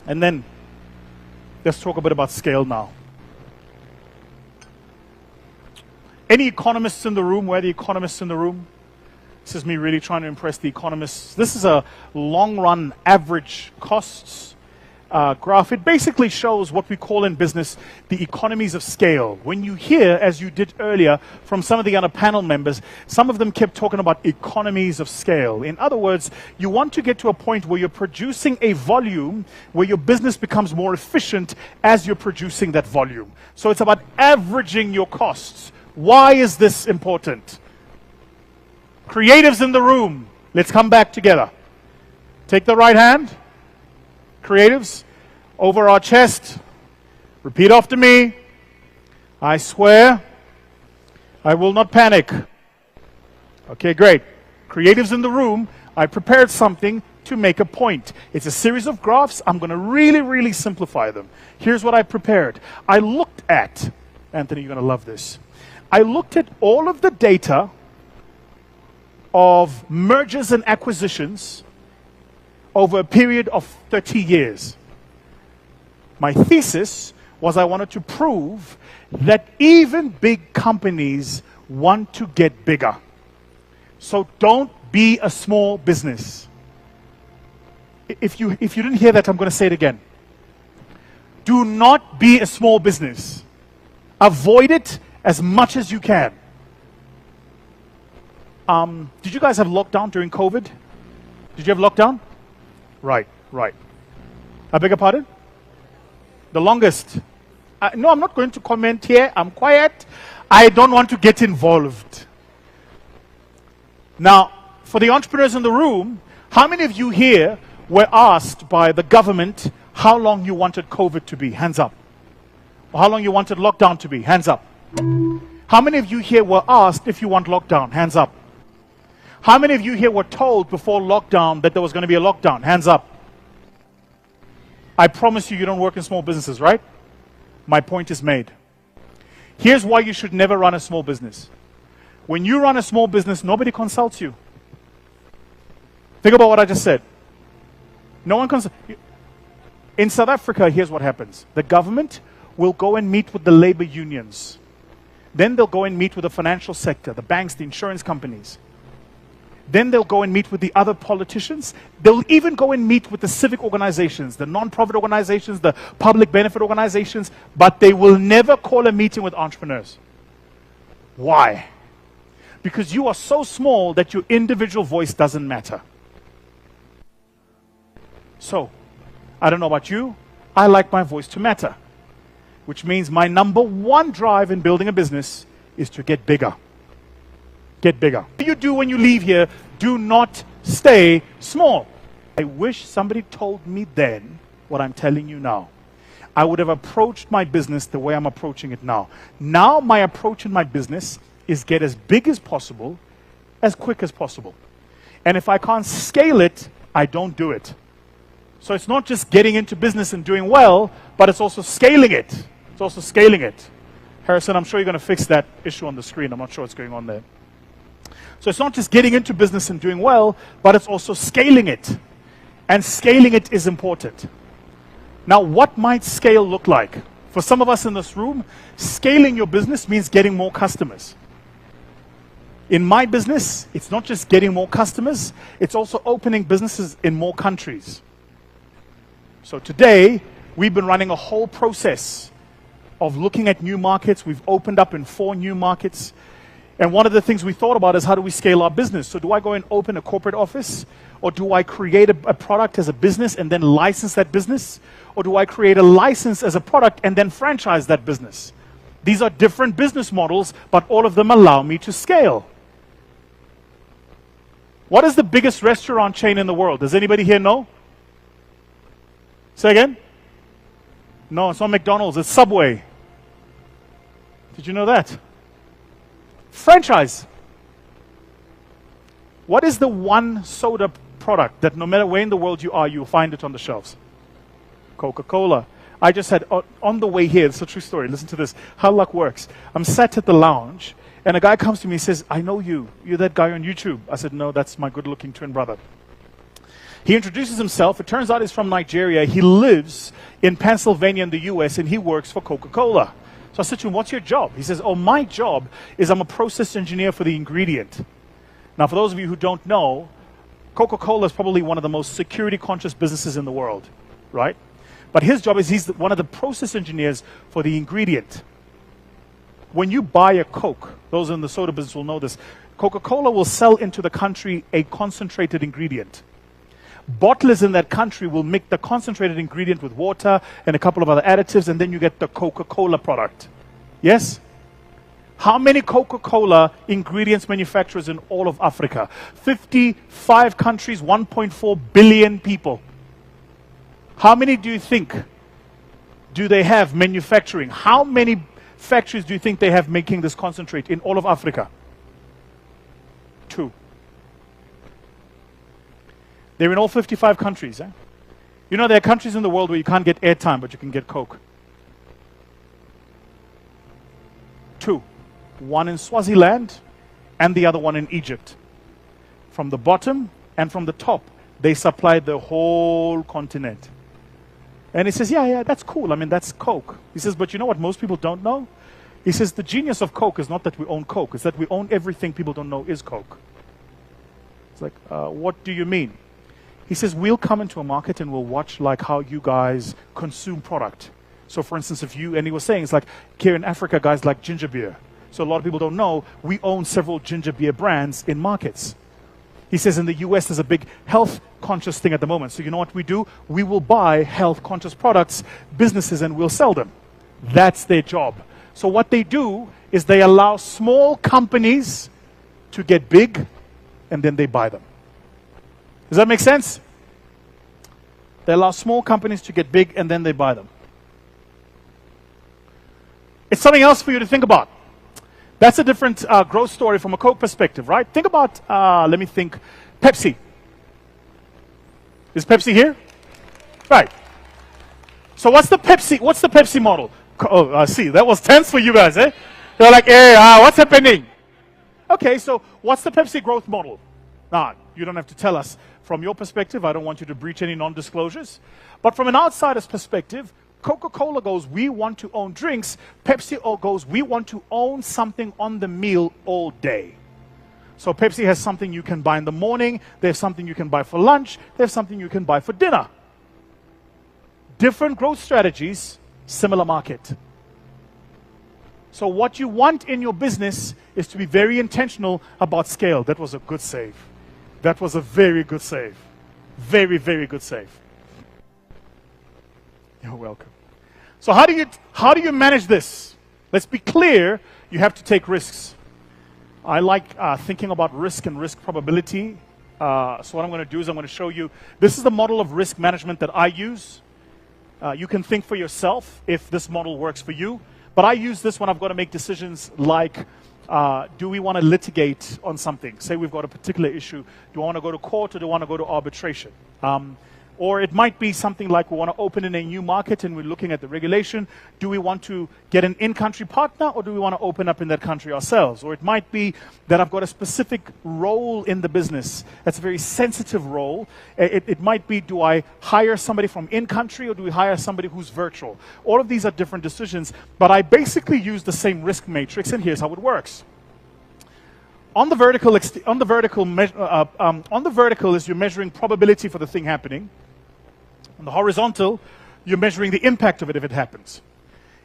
And then, let's talk a bit about scale now. Any economists in the room? Where are the economists in the room? This is me really trying to impress the economists. This is a long-run average costs graph. It basically shows what we call in business the economies of scale. When you hear, as you did earlier, from some of the other panel members, some of them kept talking about economies of scale. In other words, you want to get to a point where you're producing a volume where your business becomes more efficient as you're producing that volume. So it's about averaging your costs. Why is this important? Creatives in the room, let's come back together. Take the right hand. Creatives, over our chest, repeat after me. I swear I will not panic. Okay, great. Creatives in the room, I prepared something to make a point. It's a series of graphs. I'm going to really simplify them. Here's what I prepared. I looked at, Anthony, you're going to love this. I looked at all of the data of mergers and acquisitions over a period of 30 years. My thesis was I wanted to prove that even big companies want to get bigger. So don't be a small business. If you didn't hear that, I'm going to say it again. Do not be a small business. Avoid it as much as you can. Did you guys have lockdown during COVID? Did you have lockdown? Right. I beg your pardon? The longest. No, I'm not going to comment here. I'm quiet. I don't want to get involved. Now, for the entrepreneurs in the room, how many of you here were asked by the government how long you wanted COVID to be? Hands up. Or how long you wanted lockdown to be? Hands up. How many of you here were asked if you want lockdown? Hands up. How many of you here were told before lockdown that there was going to be a lockdown? Hands up. I promise you don't work in small businesses, right? My point is made. Here's why you should never run a small business. When you run a small business, nobody consults you. Think about what I just said. No one consults. In South Africa, here's what happens. The government will go and meet with the labor unions. Then they'll go and meet with the financial sector, the banks, the insurance companies. Then they'll go and meet with the other politicians. They'll even go and meet with the civic organizations, the non-profit organizations, the public benefit organizations, but they will never call a meeting with entrepreneurs. Why? Because you are so small that your individual voice doesn't matter. So, I don't know about you, I like my voice to matter, which means my number one drive in building a business is to get bigger. Get bigger. What do you do when you leave here? Do not stay small. I wish somebody told me then what I'm telling you now. I would have approached my business the way I'm approaching it now. Now my approach in my business is get as big as possible, as quick as possible. And if I can't scale it, I don't do it. So it's not just getting into business and doing well, but it's also scaling it. It's also scaling it. Harrison, I'm sure you're going to fix that issue on the screen. I'm not sure what's going on there. So it's not just getting into business and doing well, but it's also scaling it. And scaling it is important. Now, what might scale look like? For some of us in this room, scaling your business means getting more customers. In my business, it's not just getting more customers, it's also opening businesses in more countries. So today, we've been running a whole process of looking at new markets. We've opened up in 4 new markets. And one of the things we thought about is how do we scale our business? So do I go and open a corporate office? Or do I create a product as a business and then license that business? Or do I create a license as a product and then franchise that business? These are different business models, but all of them allow me to scale. What is the biggest restaurant chain in the world? Does anybody here know? Say again? No, it's not McDonald's, it's Subway. Did you know that? Franchise. What is the one soda product that no matter where in the world you are, you'll find it on the shelves? Coca-Cola. I just had, on the way here, it's a true story, listen to this, how luck works. I'm sat at the lounge, and a guy comes to me and says, I know you. You're that guy on YouTube. I said, no, that's my good-looking twin brother. He introduces himself. It turns out he's from Nigeria. He lives in Pennsylvania in the US, and he works for Coca-Cola. So I said to him, what's your job? He says, oh, my job is I'm a process engineer for the ingredient. Now, for those of you who don't know, Coca-Cola is probably one of the most security-conscious businesses in the world, right? But his job is he's one of the process engineers for the ingredient. When you buy a Coke, those in the soda business will know this, Coca-Cola will sell into the country a concentrated ingredient. Bottlers in that country will mix the concentrated ingredient with water and a couple of other additives, and then you get the Coca-Cola product. Yes? How many Coca-Cola ingredients manufacturers in all of Africa? 55 countries, 1.4 billion people. How many do you think do they have manufacturing? How many factories do you think they have making this concentrate in all of Africa? 2. They're in all 55 countries. You know, there are countries in the world where you can't get airtime, but you can get Coke. 2. One in Swaziland and the other one in Egypt. From the bottom and from the top, they supplied the whole continent. And he says, yeah, that's cool. I mean, that's Coke. He says, but you know what most people don't know? He says, the genius of Coke is not that we own Coke. It's that we own everything people don't know is Coke. It's like, what do you mean? He says, we'll come into a market and we'll watch like how you guys consume product. So for instance, if you, and he was saying, it's like here in Africa, guys like ginger beer. So a lot of people don't know, we own several ginger beer brands in markets. He says in the US, there's a big health conscious thing at the moment. So you know what we do? We will buy health conscious products, businesses, and we'll sell them. That's their job. So what they do is they allow small companies to get big, and then they buy them. Does that make sense? They allow small companies to get big, and then they buy them. It's something else for you to think about. That's a different growth story from a Coke perspective, right? Think about, let me think, Pepsi. Is Pepsi here? Right. So what's the Pepsi model? See, that was tense for you guys, eh? They're like, hey, what's happening? Okay, so what's the Pepsi growth model? Now, you don't have to tell us. From your perspective, I don't want you to breach any non-disclosures. But from an outsider's perspective, Coca-Cola goes, we want to own drinks. Pepsi goes, we want to own something on the meal all day. So Pepsi has something you can buy in the morning. There's something you can buy for lunch. There's something you can buy for dinner. Different growth strategies, similar market. So what you want in your business is to be very intentional about scale. That was a good save. That was a very good save. Very, very good save. You're welcome. So how do you manage this? Let's be clear, you have to take risks. I like thinking about risk and risk probability. So what I'm going to do is I'm going to show you, this is the model of risk management that I use. You can think for yourself if this model works for you. But I use this when I've got to make decisions like, do we want to litigate on something? Say we've got a particular issue. Do I want to go to court or do I want to go to arbitration? Or it might be something like we want to open in a new market and we're looking at the regulation. Do we want to get an in-country partner or do we want to open up in that country ourselves? Or it might be that I've got a specific role in the business. That's a very sensitive role. It might be, do I hire somebody from in-country or do we hire somebody who's virtual? All of these are different decisions, but I basically use the same risk matrix, and here's how it works. On the vertical is you're measuring probability for the thing happening. On the horizontal, you're measuring the impact of it if it happens.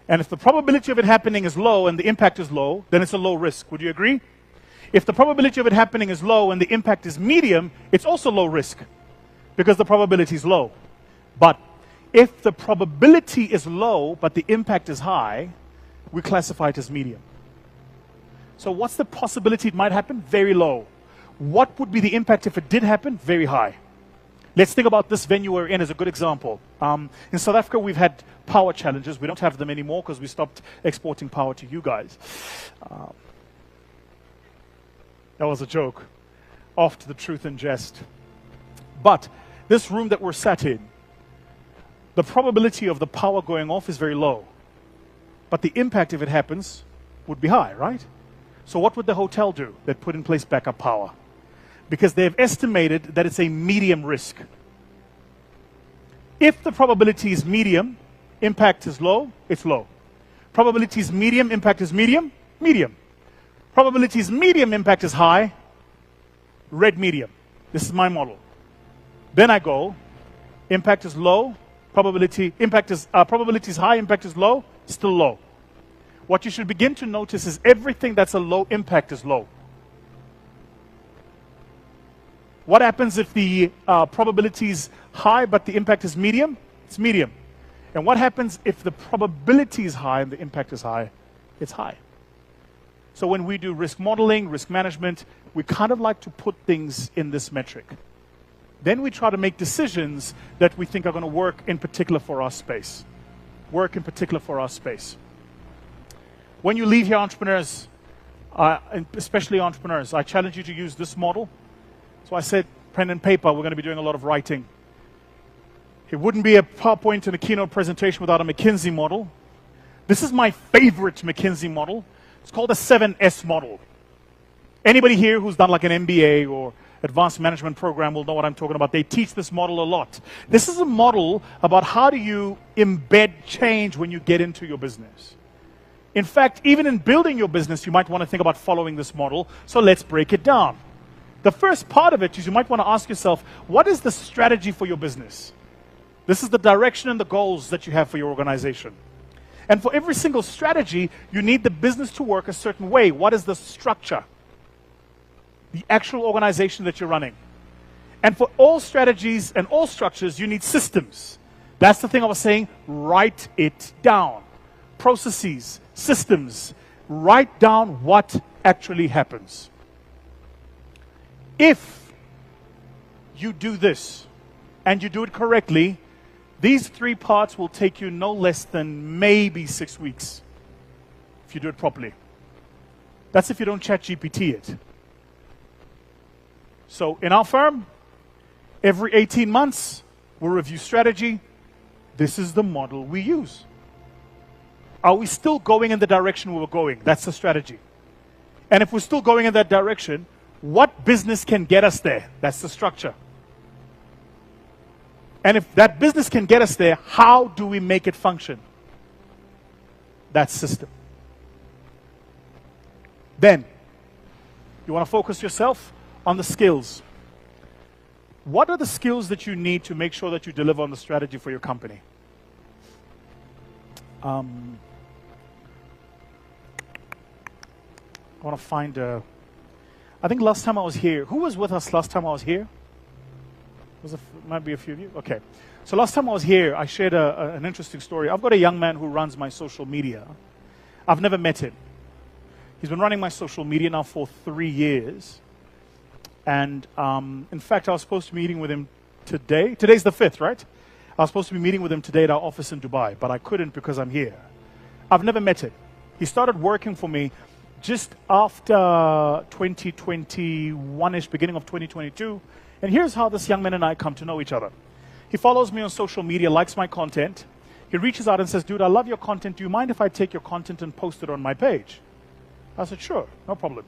And if the probability of it happening is low and the impact is low, then it's a low risk. Would you agree? If the probability of it happening is low and the impact is medium, it's also low risk because the probability is low. But if the probability is low but the impact is high, we classify it as medium. So what's the possibility it might happen? Very low. What would be the impact if it did happen? Very high. Let's think about this venue we're in as a good example. In South Africa, we've had power challenges. We don't have them anymore because we stopped exporting power to you guys. That was a joke. Off to the truth and jest. But this room that we're sat in, the probability of the power going off is very low. But the impact, if it happens, would be high, right? So what would the hotel do? They'd put in place backup power. Because they've estimated that it's a medium risk. If the probability is medium, impact is low, it's low. Probability is medium, impact is medium, medium. Probability is medium, impact is high, red medium. This is my model. Then I go, impact is low, probability is high, impact is low, still low. What you should begin to notice is everything that's a low impact is low. What happens if the probability is high but the impact is medium? It's medium. And what happens if the probability is high and the impact is high? It's high. So when we do risk modeling, risk management, we kind of like to put things in this metric. Then we try to make decisions that we think are going to work in particular for our space. When you leave here, entrepreneurs, and especially entrepreneurs, I challenge you to use this model. So I said, pen and paper, we're going to be doing a lot of writing. It wouldn't be a PowerPoint and a keynote presentation without a McKinsey model. This is my favorite McKinsey model. It's called the 7S model. Anybody here who's done like an MBA or advanced management program will know what I'm talking about. They teach this model a lot. This is a model about how do you embed change when you get into your business. In fact, even in building your business, you might want to think about following this model. So let's break it down. The first part of it is you might want to ask yourself, what is the strategy for your business? This is the direction and the goals that you have for your organization. And for every single strategy, you need the business to work a certain way. What is the structure? The actual organization that you're running. And for all strategies and all structures, you need systems. That's the thing I was saying, write it down. Processes, systems, write down what actually happens. If you do this and you do it correctly, these 3 parts will take you no less than maybe 6 weeks if you do it properly. That's if you don't ChatGPT it. So in our firm, every 18 months, we'll review strategy. This is the model we use. Are we still going in the direction we were going? That's the strategy. And if we're still going in that direction, what business can get us there? That's the structure. And if that business can get us there, how do we make it function? That's system. Then, you want to focus yourself on the skills. What are the skills that you need to make sure that you deliver on the strategy for your company? I want to find I think last time I was here, who was with us last time I was here? Might be a few of you. Okay. So last time I was here, I shared an interesting story. I've got a young man who runs my social media. I've never met him. He's been running my social media now for 3 years. And in fact, I was supposed to be meeting with him today. Today's the 5th, right? I was supposed to be meeting with him today at our office in Dubai, but I couldn't because I'm here. I've never met him. He started working for me just after 2021-ish, beginning of 2022. And here's how this young man and I come to know each other. He follows me on social media, likes my content. He reaches out and says, dude, I love your content. Do you mind if I take your content and post it on my page? I said, sure, no problem.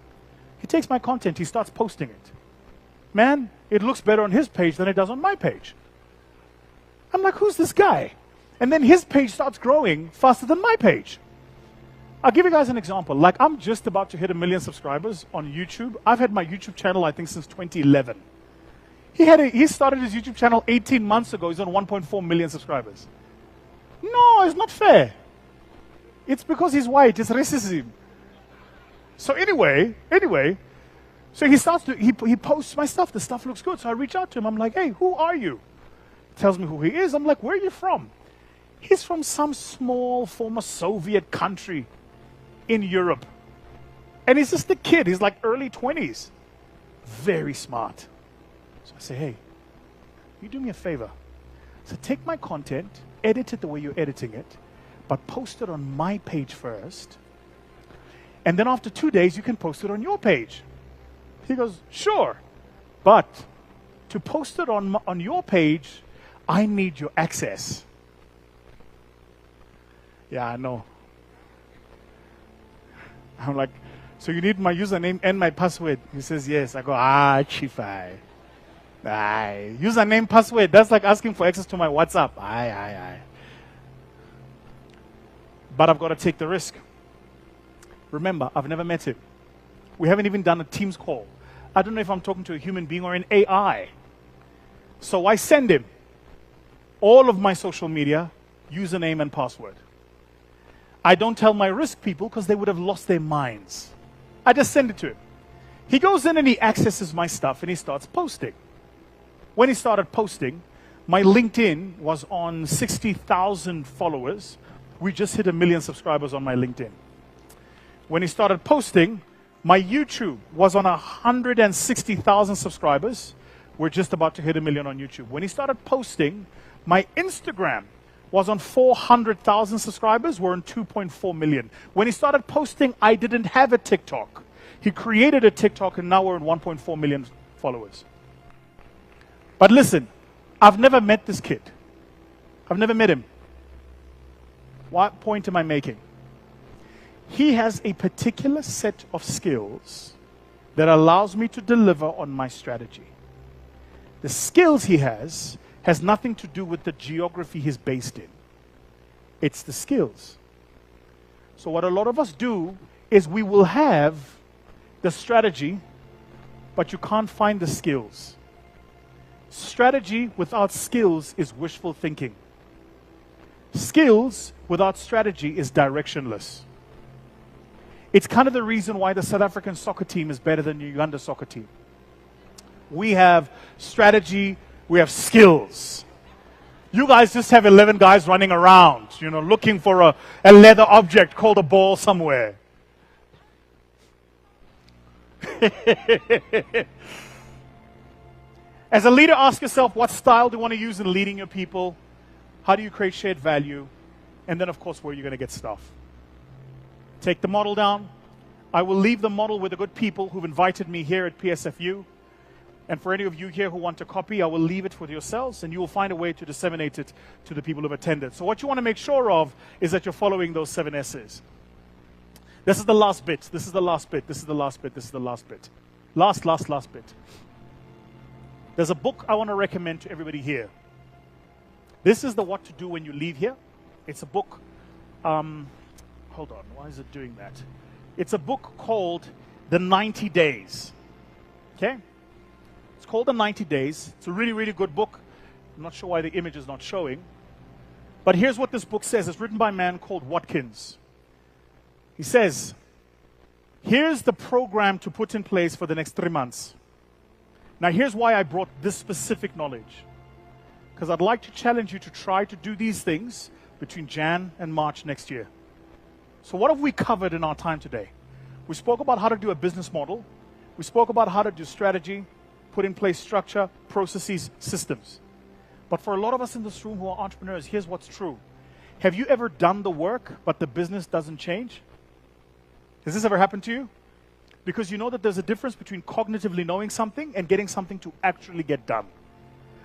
He takes my content, he starts posting it. Man, it looks better on his page than it does on my page. I'm like, who's this guy? And then his page starts growing faster than my page. I'll give you guys an example. Like, I'm just about to hit 1 million subscribers on YouTube. I've had my YouTube channel, I think, since 2011. He started his YouTube channel 18 months ago. He's on 1.4 million subscribers. No, it's not fair. It's because he's white. It's racism. So anyway, so he posts my stuff. The stuff looks good. So I reach out to him. I'm like, hey, who are you? He tells me who he is. I'm like, where are you from? He's from some small former Soviet country in Europe. And he's just a kid. He's like early 20s. Very smart. So I say, hey, you do me a favor. So take my content, edit it the way you're editing it, but post it on my page first. And then after 2 days, you can post it on your page. He goes, sure. But to post it on your page, I need your access. Yeah, I know. I'm like, so you need my username and my password? He says, yes. I go, Chifai. Username, password. That's like asking for access to my WhatsApp. But I've got to take the risk. Remember, I've never met him. We haven't even done a Teams call. I don't know if I'm talking to a human being or an AI. So I send him. all of my social media, username and password. I don't tell my risk people because they would have lost their minds. I just send it to him. He goes in and he accesses my stuff and he starts posting. When he started posting, my LinkedIn was on 60,000 followers. We just hit 1 million subscribers on my LinkedIn. When he started posting, my YouTube was on 160,000 subscribers. We're just about to hit 1 million on YouTube. When he started posting, my Instagram was on 400,000 subscribers. We're on 2.4 million. When he started posting, I didn't have a TikTok. He created a TikTok and now we're on 1.4 million followers. But listen, I've never met this kid. I've never met him. What point am I making? He has a particular set of skills that allows me to deliver on my strategy. The skills he has nothing to do with the geography he's based in. It's the skills. So what a lot of us do is we will have the strategy, but you can't find the skills. Strategy without skills is wishful thinking. Skills without strategy is directionless. It's kind of the reason why the South African soccer team is better than the Uganda soccer team. We have strategy, we have skills. You guys just have 11 guys running around, looking for a leather object called a ball somewhere. As a leader, ask yourself, what style do you want to use in leading your people? How do you create shared value? And then, of course, where you're going to get stuff. Take the model down. I will leave the model with the good people who've invited me here at PSFU. And for any of you here who want a copy, I will leave it for yourselves, and you will find a way to disseminate it to the people who have attended. So what you want to make sure of is that you're following those 7 S's. This is the last bit. This is the last bit. This is the last bit. This is the last bit. Last bit. There's a book I want to recommend to everybody here. This is the what to do when you leave here. It's a book. Hold on. Why is it doing that? It's a book called The 90 Days. Okay? It's called The 90 Days. It's a really, really good book. I'm not sure why the image is not showing. But here's what this book says. It's written by a man called Watkins. He says, here's the program to put in place for the next 3 months. Now, here's why I brought this specific knowledge. Because I'd like to challenge you to try to do these things between Jan and March next year. So what have we covered in our time today? We spoke about how to do a business model. We spoke about how to do strategy, put in place structure, processes, systems. But for a lot of us in this room who are entrepreneurs, here's what's true. Have you ever done the work, but the business doesn't change? Has this ever happened to you? Because you know that there's a difference between cognitively knowing something and getting something to actually get done.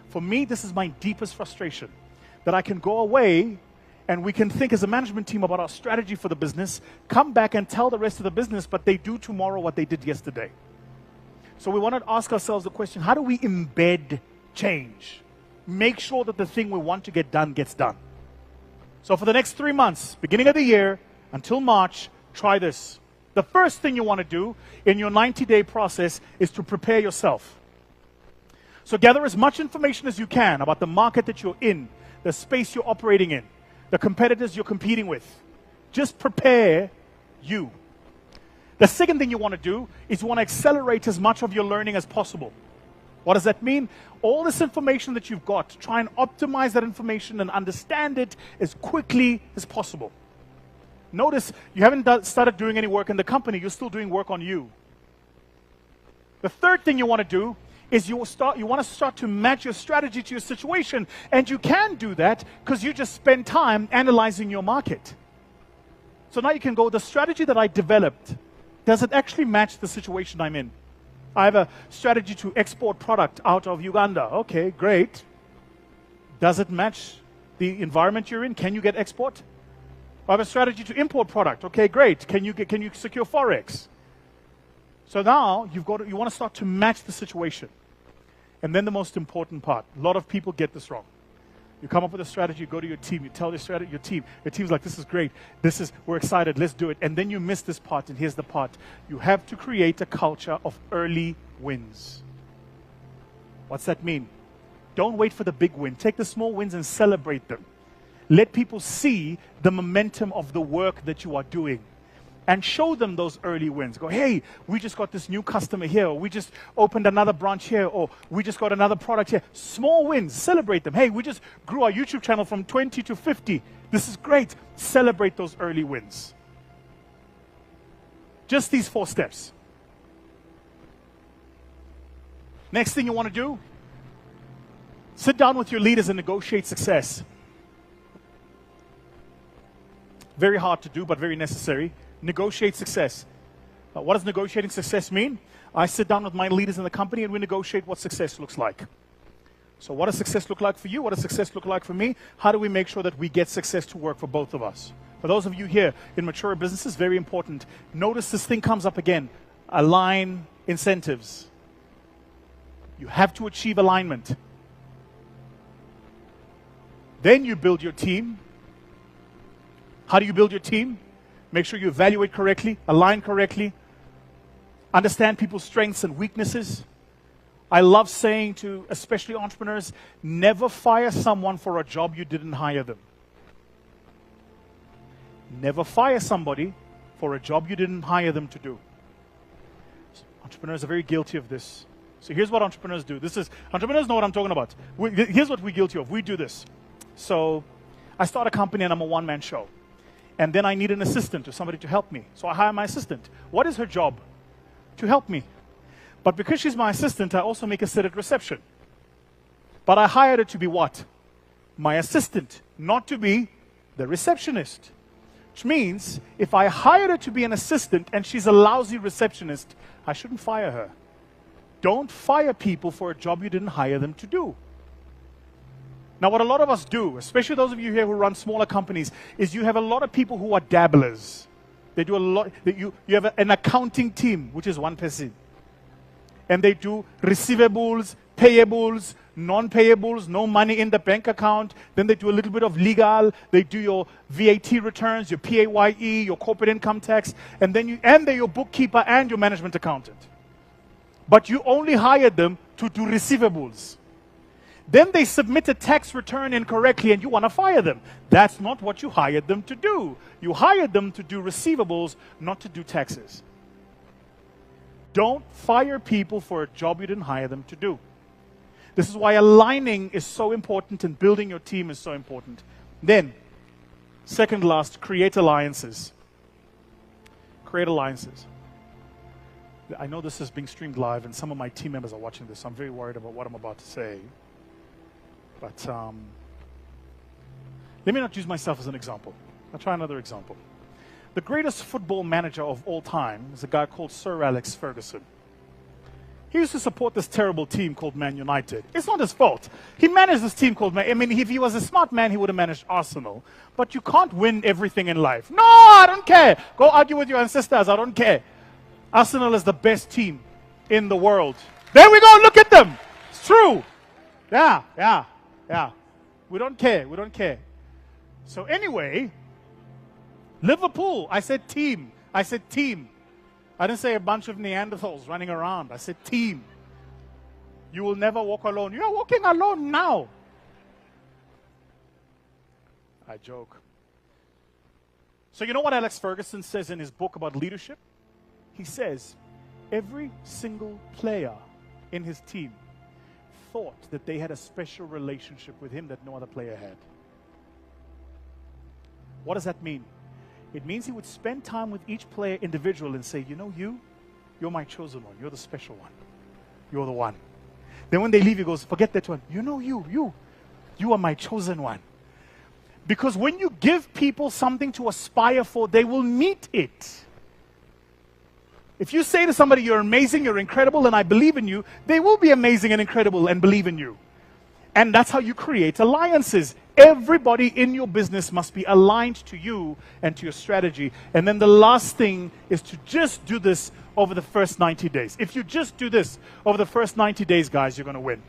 For me, this is my deepest frustration, that I can go away and we can think as a management team about our strategy for the business, come back and tell the rest of the business, but they do tomorrow what they did yesterday. So we want to ask ourselves the question, how do we embed change? Make sure that the thing we want to get done gets done. So for the next 3 months, beginning of the year until March, try this. The first thing you want to do in your 90-day process is to prepare yourself. So gather as much information as you can about the market that you're in, the space you're operating in, the competitors you're competing with. Just prepare you. The second thing you want to do is you want to accelerate as much of your learning as possible. What does that mean? All this information that you've got, try and optimize that information and understand it as quickly as possible. Notice you haven't started doing any work in the company, you're still doing work on you. The third thing you want to do is you want to start to match your strategy to your situation. And you can do that because you just spend time analyzing your market. So now you can go, the strategy that I developed, does it actually match the situation I'm in? I have a strategy to export product out of Uganda. Okay, great. Does it match the environment you're in? Can you get export? I have a strategy to import product. Okay, great. Can you secure Forex? So now you want to start to match the situation. And then the most important part. A lot of people get this wrong. You come up with a strategy, you go to your team, you tell your team. Your team's like, this is great. We're excited, let's do it. And then you miss this part, and here's the part. You have to create a culture of early wins. What's that mean? Don't wait for the big win. Take the small wins and celebrate them. Let people see the momentum of the work that you are doing. And show them those early wins. Go, hey, we just got this new customer here, or we just opened another branch here, or we just got another product here. Small wins, celebrate them. Hey, we just grew our YouTube channel from 20 to 50. This is great. Celebrate those early wins. Just these 4 steps. Next thing you want to do, sit down with your leaders and negotiate success. Very hard to do, but very necessary. Negotiate success. What does negotiating success mean? I sit down with my leaders in the company and we negotiate what success looks like. So what does success look like for you? What does success look like for me? How do we make sure that we get success to work for both of us? For those of you here in mature businesses, very important. Notice this thing comes up again. Align incentives. You have to achieve alignment. Then you build your team. How do you build your team? Make sure you evaluate correctly, align correctly, understand people's strengths and weaknesses. I love saying to especially entrepreneurs, never fire someone for a job you didn't hire them. Never fire somebody for a job you didn't hire them to do. Entrepreneurs are very guilty of this. So here's what entrepreneurs do. Entrepreneurs know what I'm talking about. Here's what we're guilty of. We do this. So I start a company and I'm a one-man show. And then I need an assistant or somebody to help me. So I hire my assistant. What is her job? To help me. But because she's my assistant, I also make her sit at reception. But I hired her to be what? My assistant, not to be the receptionist. Which means, if I hired her to be an assistant and she's a lousy receptionist, I shouldn't fire her. Don't fire people for a job you didn't hire them to do. Now, what a lot of us do, especially those of you here who run smaller companies, is you have a lot of people who are dabblers. They do a lot. You have an accounting team, which is one person. And they do receivables, payables, non-payables, no money in the bank account. Then they do a little bit of legal. They do your VAT returns, your PAYE, your corporate income tax. And they're your bookkeeper and your management accountant. But you only hired them to do receivables. Then they submit a tax return incorrectly and you want to fire them. That's not what you hired them to do. You hired them to do receivables, not to do taxes. Don't fire people for a job you didn't hire them to do. This is why aligning is so important and building your team is so important. Then, second last, create alliances. Create alliances. I know this is being streamed live and some of my team members are watching this, so I'm very worried about what I'm about to say. But let me not use myself as an example. I'll try another example. The greatest football manager of all time is a guy called Sir Alex Ferguson. He used to support this terrible team called Man United. It's not his fault. He managed this team called Man. I mean, if he was a smart man, he would have managed Arsenal. But you can't win everything in life. No, I don't care. Go argue with your ancestors. I don't care. Arsenal is the best team in the world. There we go. Look at them. It's true. Yeah. We don't care. We don't care. So anyway, Liverpool. I said team. I didn't say a bunch of Neanderthals running around. I said team. You will never walk alone. You are walking alone now. I joke. So you know what Alex Ferguson says in his book about leadership? He says, every single player in his team thought that they had a special relationship with him that no other player had. What does that mean? It means he would spend time with each player individual and say, you know, you're my chosen one. You're the special one. You're the one. Then when they leave, he goes, forget that one. You know, you are my chosen one. Because when you give people something to aspire for, they will meet it. If you say to somebody, you're amazing, you're incredible, and I believe in you, they will be amazing and incredible and believe in you. And that's how you create alliances. Everybody in your business must be aligned to you and to your strategy. And then the last thing is to just do this over the first 90 days. If you just do this over the first 90 days, guys, you're going to win.